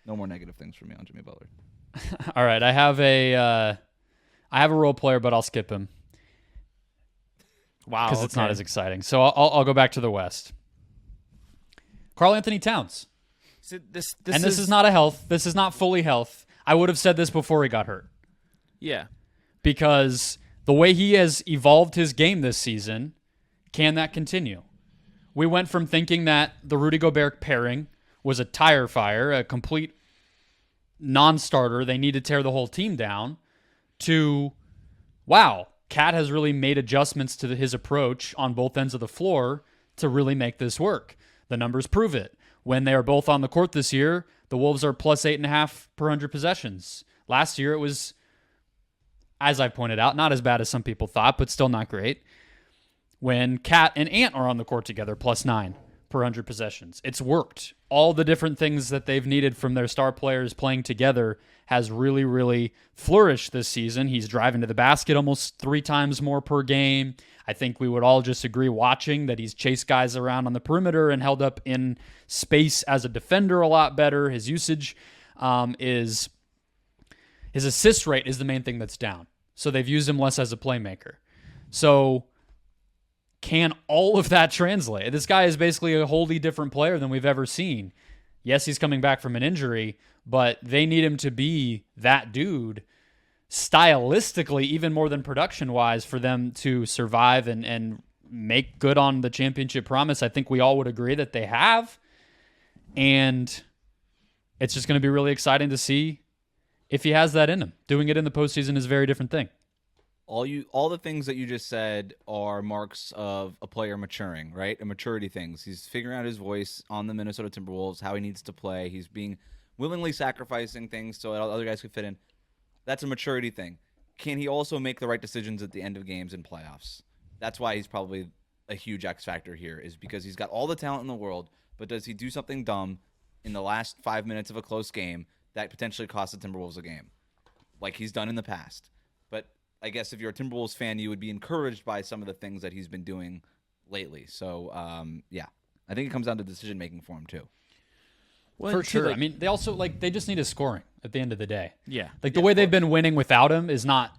No more negative things for me on Jimmy Butler. All right, I have a role player, but I'll skip him. Wow, because it's not as exciting. So I'll go back to the West. Karl Anthony Towns. So this is not a health. This is not fully health. I would have said this before he got hurt. Yeah. Because the way he has evolved his game this season, can that continue? We went from thinking that the Rudy Gobert pairing was a tire fire, a complete non-starter, they need to tear the whole team down, to, wow, Cat has really made adjustments to his approach on both ends of the floor to really make this work. The numbers prove it. When they are both on the court this year, the Wolves are plus 8.5 per 100 possessions. Last year, it was as I pointed out, not as bad as some people thought, but still not great. When Cat and Ant are on the court together, +9 per 100 possessions. It's worked. All the different things that they've needed from their star players playing together has really, really flourished this season. He's driving to the basket almost 3 times more per game. I think we would all just agree watching that he's chased guys around on the perimeter and held up in space as a defender a lot better. His usage is... His assist rate is the main thing that's down. So they've used him less as a playmaker. So can all of that translate? This guy is basically a wholly different player than we've ever seen. Yes, he's coming back from an injury, but they need him to be that dude stylistically, even more than production-wise, for them to survive and make good on the championship promise. I think we all would agree that they have. And it's just going to be really exciting to see if he has that in him. Doing it in the postseason is a very different thing. All the things that you just said are marks of a player maturing, right? And maturity things. He's figuring out his voice on the Minnesota Timberwolves, how he needs to play. He's being willingly sacrificing things so that other guys could fit in. That's a maturity thing. Can he also make the right decisions at the end of games and playoffs? That's why he's probably a huge X factor here, is because he's got all the talent in the world, but does he do something dumb in the last 5 minutes of a close game that potentially costs the Timberwolves a game, like he's done in the past? But I guess if you're a Timberwolves fan, you would be encouraged by some of the things that he's been doing lately. So, yeah, I think it comes down to decision-making for him, too. Well, for sure. I mean, they also, they just need his scoring at the end of the day. Yeah. The way they've been winning without him is not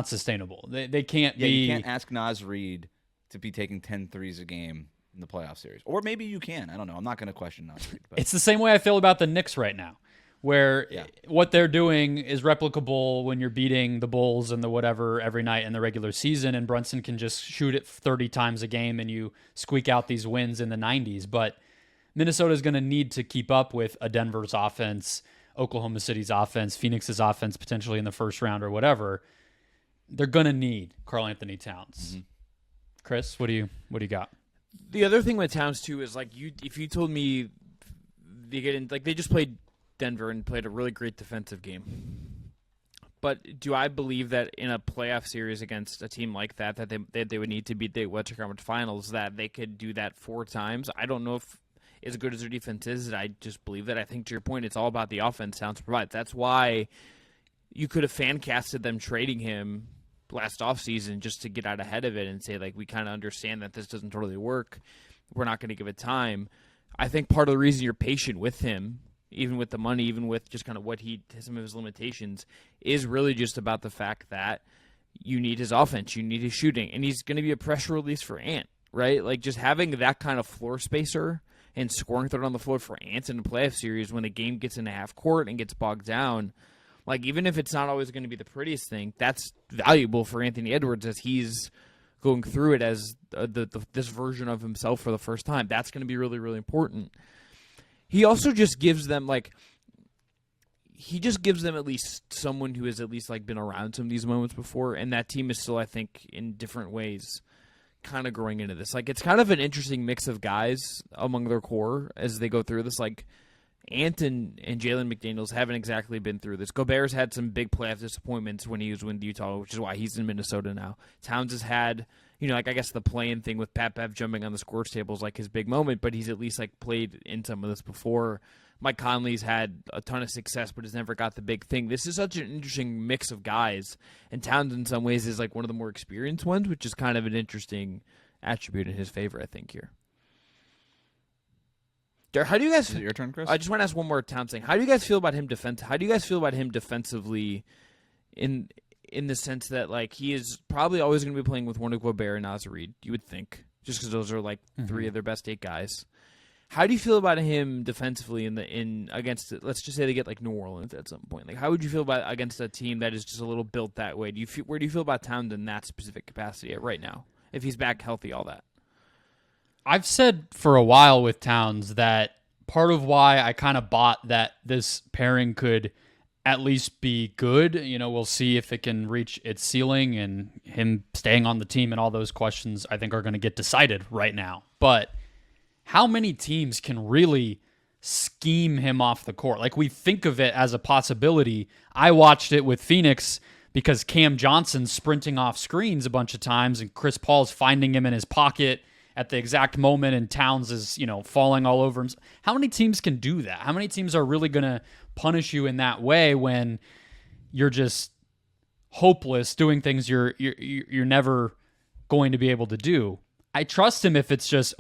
sustainable. They can't be... You can't ask Naz Reid to be taking 10 threes a game in the playoff series. Or maybe you can. I don't know. I'm not going to question Naz Reid. But... It's the same way I feel about the Knicks right now, where what they're doing is replicable when you're beating the Bulls and the whatever every night in the regular season, and Brunson can just shoot it 30 times a game and you squeak out these wins in the 90s. But Minnesota's going to need to keep up with a Denver's offense, Oklahoma City's offense, Phoenix's offense potentially in the first round or whatever. They're going to need Karl Anthony Towns. Mm-hmm. Chris, what do you got? The other thing with Towns too is if you told me they just played Denver and played a really great defensive game. But do I believe that in a playoff series against a team like that they would need to beat the Western Conference Finals, that they could do that 4 times? I don't know if as good as their defense is, I just believe that. I think to your point, it's all about the offense Towns provides. That's why you could have fan casted them trading him last offseason just to get out ahead of it and say, we kind of understand that this doesn't totally work. We're not going to give it time. I think part of the reason you're patient with him, even with the money, even with just kind of some of his limitations, is really just about the fact that you need his offense, you need his shooting, and he's going to be a pressure release for Ant, right? Just having that kind of floor spacer and scoring threat on the floor for Ant in the playoff series when the game gets into half court and gets bogged down, even if it's not always going to be the prettiest thing, that's valuable for Anthony Edwards as he's going through it as this version of himself for the first time. That's going to be really, really important. He also just gives them at least someone who has at least been around some of these moments before, and that team is still, I think, in different ways kind of growing into this. It's kind of an interesting mix of guys among their core as they go through this. Ant and Jalen McDaniels haven't exactly been through this. Gobert's had some big playoff disappointments when he was with Utah, which is why he's in Minnesota now. Towns has had, I guess the play-in thing with Pat Bev jumping on the scores table is his big moment, but he's at least played in some of this before. Mike Conley's had a ton of success, but has never got the big thing. This is such an interesting mix of guys, and Towns in some ways is one of the more experienced ones, which is kind of an interesting attribute in his favor, I think, here. How do you guys? Is it your turn, Chris? I just want to ask one more Towns thing. How do you guys feel about him How do you guys feel about him defensively, in the sense that he is probably always going to be playing with one of Gobert and Naz Reid? You would think, just because those are 3 of their best 8 guys. How do you feel about him defensively against? Let's just say they get New Orleans at some point. How would you feel about against a team that is just a little built that way? Where do you feel about Towns in that specific capacity right now? If he's back healthy, all that. I've said for a while with Towns that part of why I kind of bought that this pairing could at least be good. We'll see if it can reach its ceiling, and him staying on the team and all those questions I think are going to get decided right now. But how many teams can really scheme him off the court? We think of it as a possibility. I watched it with Phoenix because Cam Johnson's sprinting off screens a bunch of times and Chris Paul's finding him in his pocket at the exact moment and Towns is, falling all over him. How many teams can do that? How many teams are really going to punish you in that way when you're just hopeless doing things you're never going to be able to do? I trust him if it's just,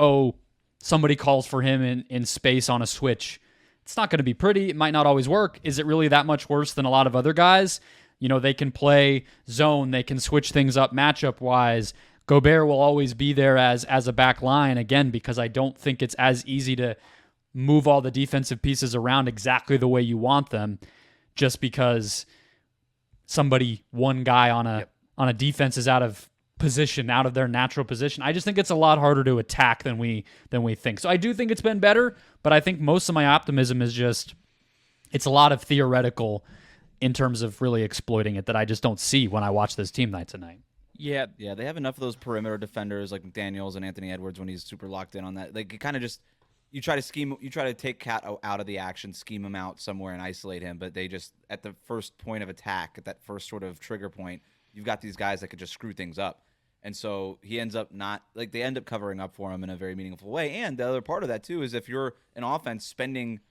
somebody calls for him in space on a switch. It's not going to be pretty. It might not always work. Is it really that much worse than a lot of other guys? They can play zone. They can switch things up matchup-wise. Gobert will always be there as a back line, again, because I don't think it's as easy to move all the defensive pieces around exactly the way you want them just because one guy on a defense is out of position, out of their natural position. I just think it's a lot harder to attack than we think. So I do think it's been better, but I think most of my optimism is just it's a lot of theoretical in terms of really exploiting it that I just don't see when I watch this team night to night. Yeah, they have enough of those perimeter defenders like McDaniels and Anthony Edwards when he's super locked in on that. Like, you kind of just you try to take Cat out of the action, scheme him out somewhere and isolate him, but they just at the first point of attack, at that first sort of trigger point, you've got these guys that could just screw things up. And so they end up covering up for him in a very meaningful way. And the other part of that too is if you're an offense spending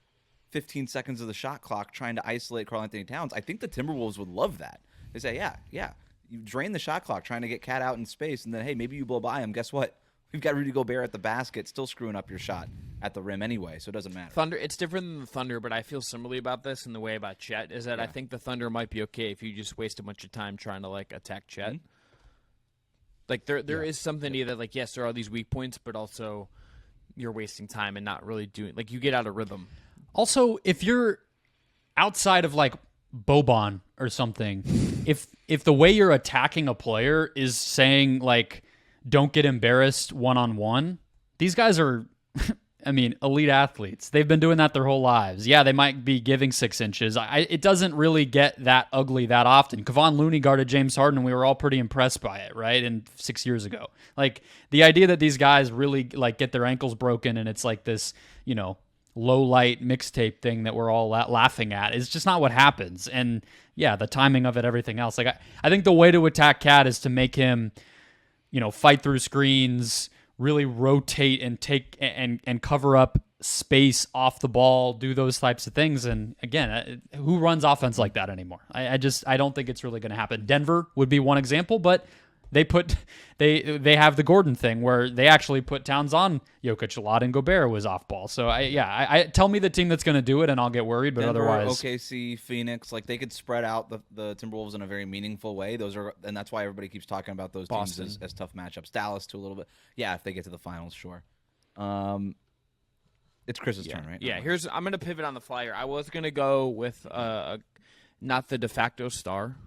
15 seconds of the shot clock trying to isolate Karl-Anthony Towns, I think the Timberwolves would love that. They say, yeah, you drain the shot clock trying to get Cat out in space, and then, hey, maybe you blow by him. Guess what? We've got Rudy Gobert at the basket, still screwing up your shot at the rim anyway, so it doesn't matter. Thunder, it's different than the Thunder, but I feel similarly about this in the way about Chet, is that I think the Thunder might be okay if you just waste a bunch of time trying to, attack Chet. Mm-hmm. Like, there is something to that, yes, there are these weak points, but also you're wasting time and not really doing – you get out of rhythm. Also, if you're outside of, Boban or something, if the way you're attacking a player is saying, don't get embarrassed one-on-one, these guys are, elite athletes. They've been doing that their whole lives. Yeah, they might be giving 6 inches. It doesn't really get that ugly that often. Kevon Looney guarded James Harden, and we were all pretty impressed by it, right? And 6 years ago. The idea that these guys really, get their ankles broken and it's this, low-light mixtape thing that we're all laughing at is just not what happens. And, yeah, the timing of it, everything else. I think the way to attack Cat is to make him fight through screens, really rotate and take and cover up space off the ball, do those types of things. And again, who runs offense like that anymore? I don't think it's really going to happen. Denver would be one example, but they have the Gordon thing where they actually put Towns on Jokic a lot and Gobert was off ball. So I tell me the team that's going to do it and I'll get worried, but Denver, otherwise OKC, Phoenix, they could spread out the Timberwolves in a very meaningful way. And that's why everybody keeps talking about those Boston teams as tough matchups. Dallas too a little bit. Yeah, if they get to the finals, sure. It's Chris's turn, right? Yeah, I'm going to pivot on the fly here. I was going to go with not the de facto star.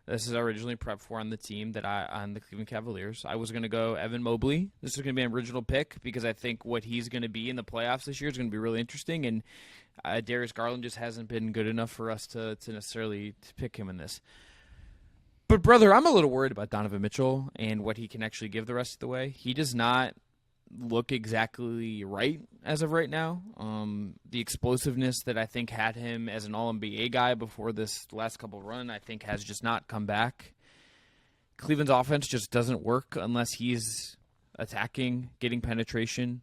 This is originally prepped for on the team on the Cleveland Cavaliers. I was going to go Evan Mobley. This is going to be an original pick because I think what he's going to be in the playoffs this year is going to be really interesting. And Darius Garland just hasn't been good enough for us to necessarily pick him in this. But, brother, I'm a little worried about Donovan Mitchell and what he can actually give the rest of the way. He does not look exactly right as of right now. The explosiveness that I think had him as an All-NBA guy before this last couple run, I think has just not come back. Cleveland's offense just doesn't work unless he's attacking, getting penetration,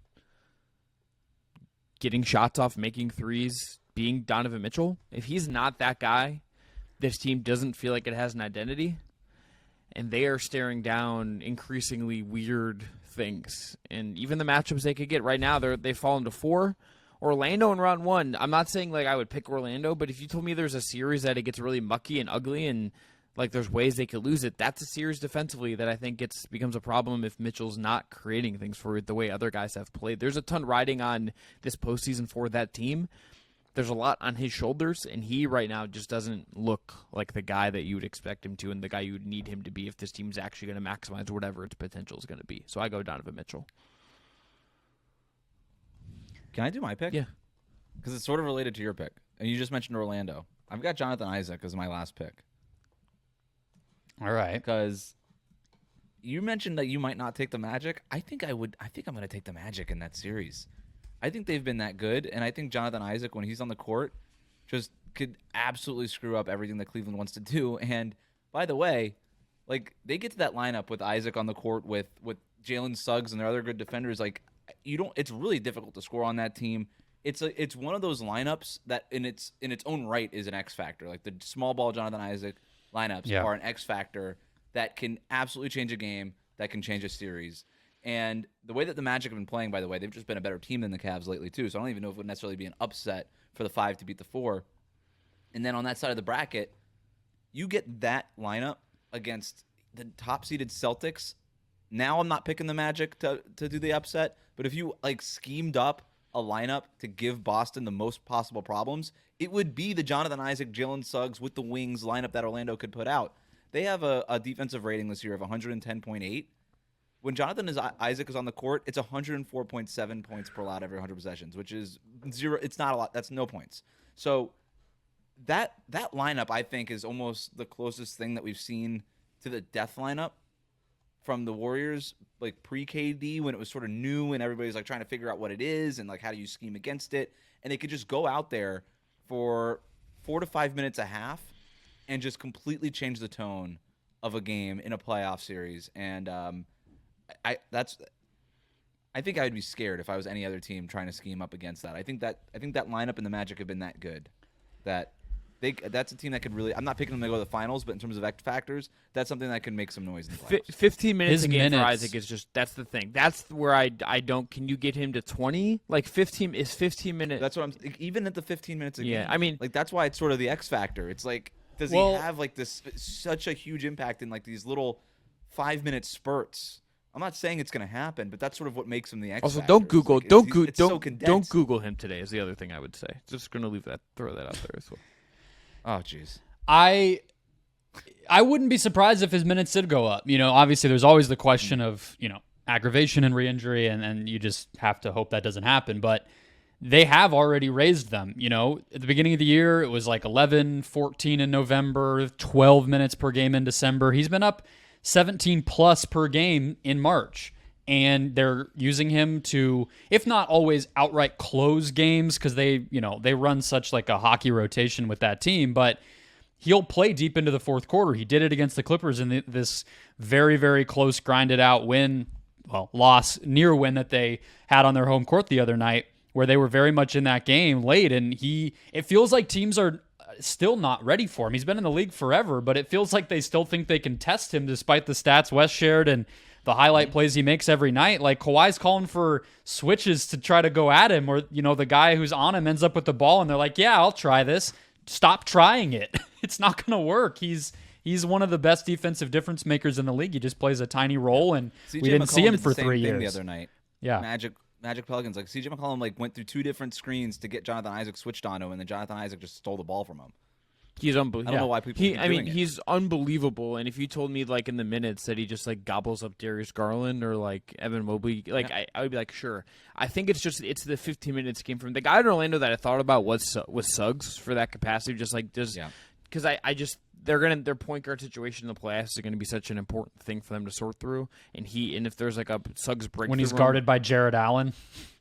getting shots off, making threes, being Donovan Mitchell. If he's not that guy, this team doesn't feel like it has an identity, and they are staring down increasingly weird things. And even the matchups they could get right now, they've fallen to 4. Orlando in round 1. I'm not saying I would pick Orlando, but if you told me there's a series that it gets really mucky and ugly and there's ways they could lose it, that's a series defensively that I think becomes a problem if Mitchell's not creating things for it the way other guys have played. There's a ton riding on this postseason for that team. There's a lot on his shoulders, and he right now just doesn't look like the guy that you would expect him to and the guy you would need him to be if this team's actually going to maximize whatever its potential is going to be. So I go Donovan Mitchell. Can I do my pick? Yeah. Because it's sort of related to your pick. And you just mentioned Orlando. I've got Jonathan Isaac as my last pick. All right. Because you mentioned that you might not take the Magic. I think I'm going to take the Magic in that series. I think they've been that good, and I think Jonathan Isaac, when he's on the court, just could absolutely screw up everything that Cleveland wants to do. And by the way, like they get to that lineup with Isaac on the court with Jalen Suggs and their other good defenders. Like it's really difficult to score on that team. It's one of those lineups that in its own right is an X factor. Like the small ball Jonathan Isaac lineups are an X factor that can absolutely change a game, that can change a series. And the way that the Magic have been playing, by the way, they've just been a better team than the Cavs lately too. So I don't even know if it would necessarily be an upset for the 5 to beat the 4. And then on that side of the bracket, you get that lineup against the top-seeded Celtics. Now I'm not picking the Magic to do the upset, but if you like schemed up a lineup to give Boston the most possible problems, it would be the Jonathan Isaac, Jalen Suggs with the wings lineup that Orlando could put out. They have a defensive rating this year of 110.8. When Jonathan Isaac is on the court, it's 104.7 points per allowed every 100 possessions, which is zero. It's not a lot. That's no points. So that lineup, I think, is almost the closest thing that we've seen to the death lineup from the Warriors, like pre-KD, when it was sort of new and everybody's like trying to figure out what it is and like how do you scheme against it. And they could just go out there for 4 to 5 minutes a half and just completely change the tone of a game in a playoff series. And I think I would be scared if I was any other team trying to scheme up against that. I think that lineup and the Magic have been that good that that's a team that could really. I'm not picking them to go to the finals, but in terms of X factors, that's something that can make some noise in the playoffs. 15 minutes a game for Isaac is just that's the thing. That's where I don't. Can you get him to 20? Like 15 minutes. That's what I'm. Even at the 15 minutes a game. Yeah, I mean, like that's why it's sort of the X factor. It's like does he have like this such a huge impact in like these little 5-minute spurts? I'm not saying it's going to happen, but that's sort of what makes him the X also, factor. don't Google, like, don't Google him today. Is the other thing I would say. Just going to throw that out there as well. Oh, jeez. I wouldn't be surprised if his minutes did go up. You know, obviously there's always the question of, you know, aggravation and re-injury, and you just have to hope that doesn't happen. But they have already raised them. You know, at the beginning of the year, it was like 11, 14 in November, 12 minutes per game in December. He's been up 17 plus per game in March. And they're using him to, if not always outright close games, because they run such like a hockey rotation with that team, but he'll play deep into the fourth quarter. He did it against the Clippers in this very, very close, grinded out near win that they had on their home court the other night, where they were very much in that game late. And it feels like teams are still not ready for him. He's been in the league forever, but it feels like they still think they can test him despite the stats Wes shared and the highlight plays he makes every night. Like Kawhi's calling for switches to try to go at him, or, you know, the guy who's on him ends up with the ball and they're like, yeah, I'll try this. Stop trying it. It's not going to work. He's one of the best defensive difference makers in the league. He just plays a tiny role, and we didn't see him for 3 years. The other night. Yeah. Magic Pelicans, like CJ McCollum like went through 2 different screens to get Jonathan Isaac switched on him, and then Jonathan Isaac just stole the ball from him. He's unbelievable. I don't know why people keep doing it. He's unbelievable. And if you told me like in the minutes that he just like gobbles up Darius Garland or like Evan Mobley, like I would be like, sure. I think it's the 15 minutes game from the guy in Orlando that I thought about was Suggs for that capacity. Just like because their point guard situation in the playoffs is going to be such an important thing for them to sort through. And if there's like a Suggs break when he's guarded by Jared Allen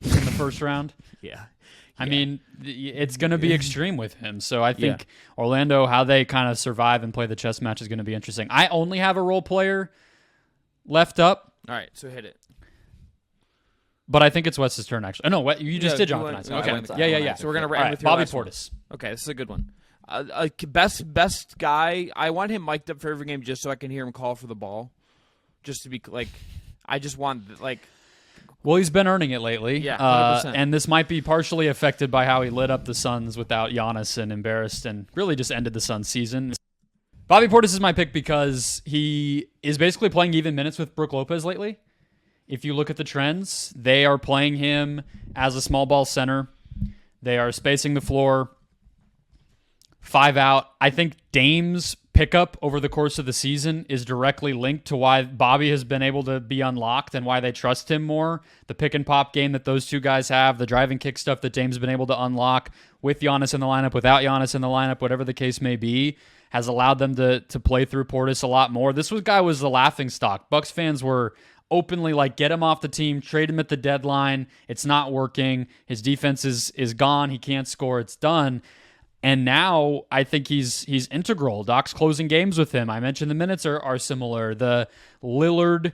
in the first round, yeah. I mean, it's going to be extreme with him. So I think Orlando, how they kind of survive and play the chess match is going to be interesting. I only have a role player left up. All right, so hit it. But I think it's Wes's turn, actually. Oh, no, you just did Jonathan Isaac. Okay. Yeah. So we're going to end with your Bobby last one. Portis. Okay, this is a good one. Best guy. I want him mic'd up for every game just so I can hear him call for the ball. Just to be like, I just want like. Well, he's been earning it lately. Yeah, 100%. And this might be partially affected by how he lit up the Suns without Giannis and embarrassed and really just ended the Suns season. Bobby Portis is my pick because he is basically playing even minutes with Brook Lopez lately. If you look at the trends, they are playing him as a small ball center. They are spacing the floor. 5 out. I think Dame's pickup over the course of the season is directly linked to why Bobby has been able to be unlocked and why they trust him more. The pick and pop game that those two guys have, the driving kick stuff that Dame's been able to unlock with Giannis in the lineup, without Giannis in the lineup, whatever the case may be, has allowed them to play through Portis a lot more. This guy was the laughing stock. Bucks fans were openly like, get him off the team, trade him at the deadline. It's not working. His defense is gone. He can't score. It's done. And now I think he's integral. Doc's closing games with him. I mentioned the minutes are similar. The Lillard,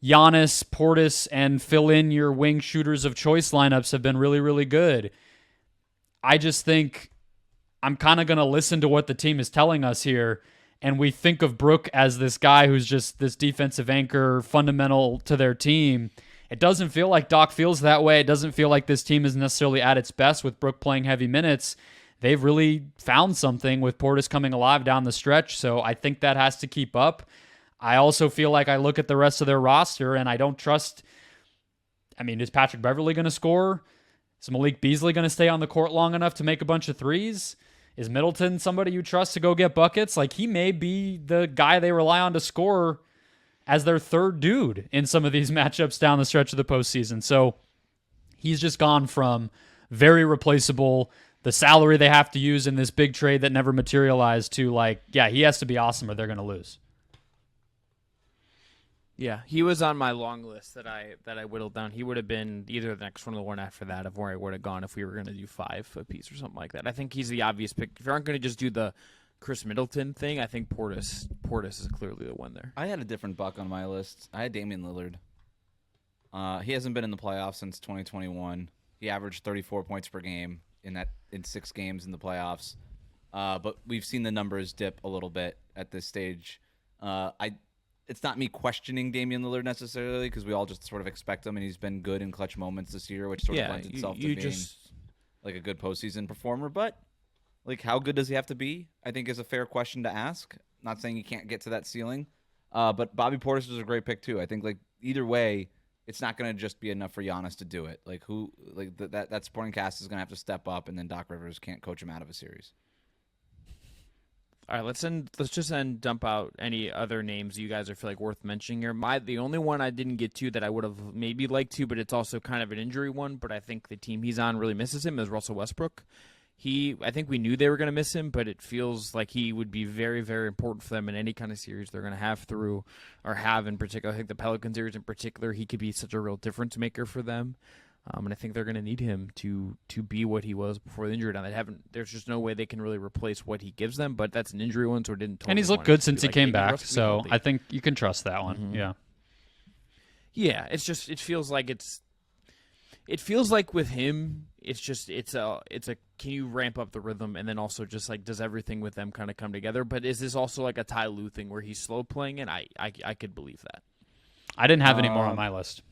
Giannis, Portis, and fill in your wing shooters of choice lineups have been really, really good. I just think I'm kind of going to listen to what the team is telling us here, and we think of Brook as this guy who's just this defensive anchor, fundamental to their team. It doesn't feel like Doc feels that way. It doesn't feel like this team is necessarily at its best with Brook playing heavy minutes. They've really found something with Portis coming alive down the stretch, so I think that has to keep up. I also feel like I look at the rest of their roster, and I don't trust... I mean, is Patrick Beverley going to score? Is Malik Beasley going to stay on the court long enough to make a bunch of threes? Is Middleton somebody you trust to go get buckets? Like, he may be the guy they rely on to score as their third dude in some of these matchups down the stretch of the postseason. So he's just gone from very replaceable, the salary they have to use in this big trade that never materialized, to like, yeah, he has to be awesome or they're going to lose. Yeah, he was on my long list that I whittled down. He would have been either the next one or the one after that of where I would have gone if we were going to do 5 apiece or something like that. I think he's the obvious pick. If you aren't going to just do the Chris Middleton thing, I think Portis is clearly the one there. I had a different buck on my list. I had Damian Lillard. He hasn't been in the playoffs since 2021. He averaged 34 points per game in 6 games in the playoffs. But we've seen the numbers dip a little bit at this stage. It's not me questioning Damian Lillard necessarily, because we all just sort of expect him, and he's been good in clutch moments this year, which sort of lends itself to being like a good postseason performer. But like, how good does he have to be? I think is a fair question to ask. Not saying he can't get to that ceiling, but Bobby Portis was a great pick too. I think like either way, it's not going to just be enough for Giannis to do it. Like that supporting cast is going to have to step up, and then Doc Rivers can't coach him out of a series. All right, let's just dump out any other names you guys are feel like worth mentioning here. The only one I didn't get to that I would have maybe liked to, but it's also kind of an injury one, but I think the team he's on really misses him, is Russell Westbrook. I think we knew they were going to miss him, but it feels like he would be very, very important for them in any kind of series they're going to have in particular. I think the Pelican series in particular, he could be such a real difference maker for them. And I think they're going to need him to be what he was before the injury. Now there's just no way they can really replace what he gives them, but that's an injury one, so it didn't. Totally and he's looked good since he came back, so healthy. I think you can trust that one. Mm-hmm. Yeah. Yeah, it feels like with him, it's a can you ramp up the rhythm, and then also just like, does everything with them kind of come together? But is this also like a Ty Lue thing where he's slow playing it? I could believe that. I didn't have any more on my list.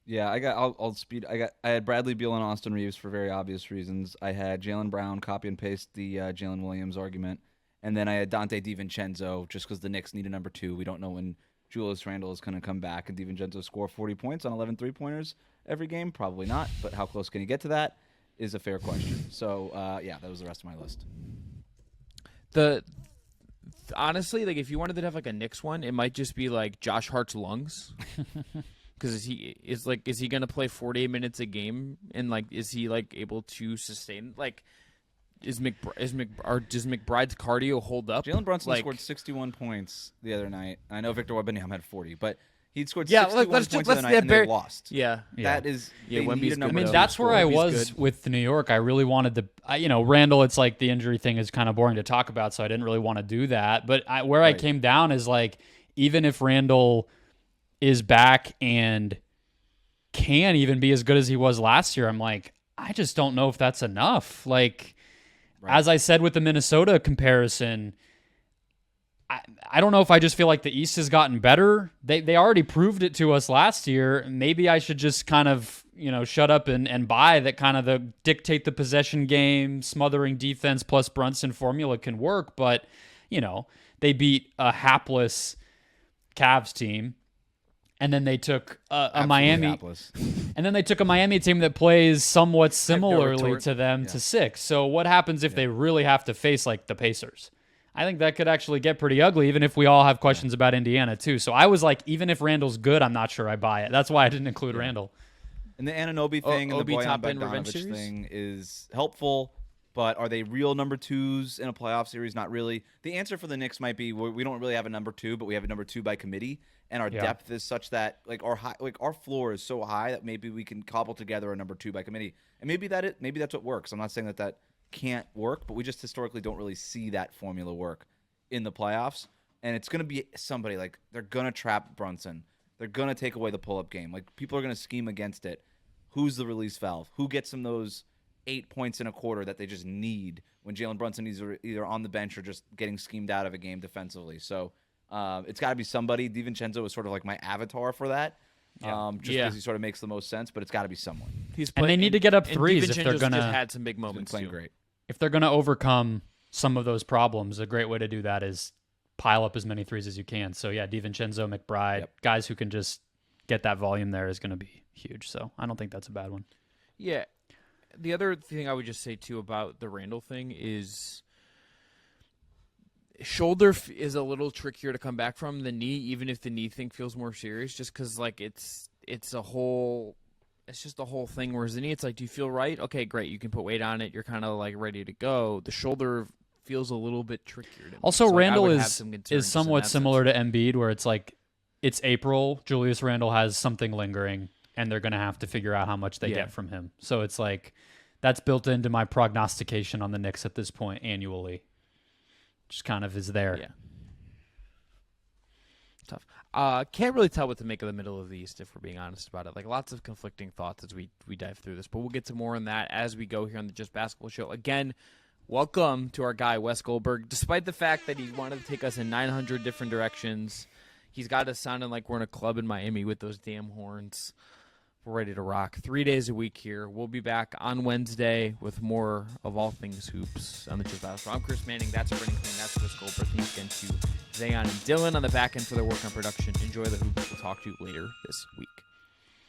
Yeah, I'll speed. I had Bradley Beal and Austin Reeves for very obvious reasons. I had Jaylen Brown, copy and paste the Jalen Williams argument, and then I had Dante DiVincenzo just because the Knicks need a number 2. We don't know when Julius Randle is going to come back, and DiVincenzo score 40 points on 11 3-pointers every game. Probably not, but how close can you get to that is a fair question. So yeah, that was the rest of my list. Honestly, like if you wanted to have like a Knicks one, it might just be like Josh Hart's lungs. Because is he going to play 48 minutes a game, and like is he like able to sustain, like does McBride's cardio hold up? Jalen Brunson scored 61 points the other night. I know Victor Wembanyama had 40, but he'd scored 61 points the other night, and they lost. Yeah. That is. Wemby's good. I mean, that's where I was with New York. I really wanted to, Randall. It's like the injury thing is kind of boring to talk about, so I didn't really want to do that. But I came down is like, even if Randall is back and can even be as good as he was last year, I'm like, I just don't know if that's enough. Like, as I said with the Minnesota comparison, I don't know if I just feel like the East has gotten better. They already proved it to us last year. Maybe I should just kind of, shut up and buy that kind of the dictate the possession game, smothering defense plus Brunson formula can work. But, they beat a hapless Cavs team. And then they took a Miami, and then they took a Miami team that plays somewhat similarly to them to 6. So what happens if they really have to face like the Pacers? I think that could actually get pretty ugly, even if we all have questions about Indiana too. So I was like, even if Randall's good, I'm not sure I buy it. That's why I didn't include Randall. And the Anunoby thing and the Bojan Bogdanovic thing is helpful. But are they real number 2s in a playoff series? Not really. The answer for the Knicks might be we don't really have a number 2, but we have a number 2 by committee, and our depth is such that our floor is so high that maybe we can cobble together a number 2 by committee, and maybe that's what works. I'm not saying that can't work, but we just historically don't really see that formula work in the playoffs. And it's going to be somebody like they're going to trap Brunson. They're going to take away the pull-up game. Like people are going to scheme against it. Who's the release valve? Who gets them those 8 points in a quarter that they just need when Jalen Brunson is either on the bench or just getting schemed out of a game defensively? So it's got to be somebody. DiVincenzo is sort of like my avatar for that. Just because he sort of makes the most sense, but it's got to be someone. And they need to get up threes if they're going to had some big moments playing too. Great. If they're going to overcome some of those problems, a great way to do that is pile up as many threes as you can. So yeah, DiVincenzo, McBride, guys who can just get that volume there is going to be huge. So I don't think that's a bad one. Yeah. The other thing I would just say too about the Randall thing is shoulder is a little trickier to come back from the knee, even if the knee thing feels more serious, just because like it's just a whole thing. Whereas the knee, it's like, do you feel right? Okay, great. You can put weight on it. You're kind of like ready to go. The shoulder feels a little bit trickier to me. Also, so Randall like, is somewhat similar to Embiid, where it's like it's April. Julius Randle has something lingering, and they're going to have to figure out how much they get from him. So it's like that's built into my prognostication on the Knicks at this point annually. Just kind of is there. Yeah. Tough. Can't really tell what to make of the middle of the East, if we're being honest about it. Like lots of conflicting thoughts as we dive through this, but we'll get to more on that as we go here on the Just Basketball Show. Again, welcome to our guy Wes Goldberg. Despite the fact that he wanted to take us in 900 different directions, he's got us sounding like we're in a club in Miami with those damn horns. We're ready to rock 3 days a week here. We'll be back on Wednesday with more of all things hoops on the Just Basketball. I'm Chris Manning. That's Brendan Clean. That's Wes Goldberg. Thanks again to Zayon and Dylan on the back end for their work on production. Enjoy the hoops. We'll talk to you later this week.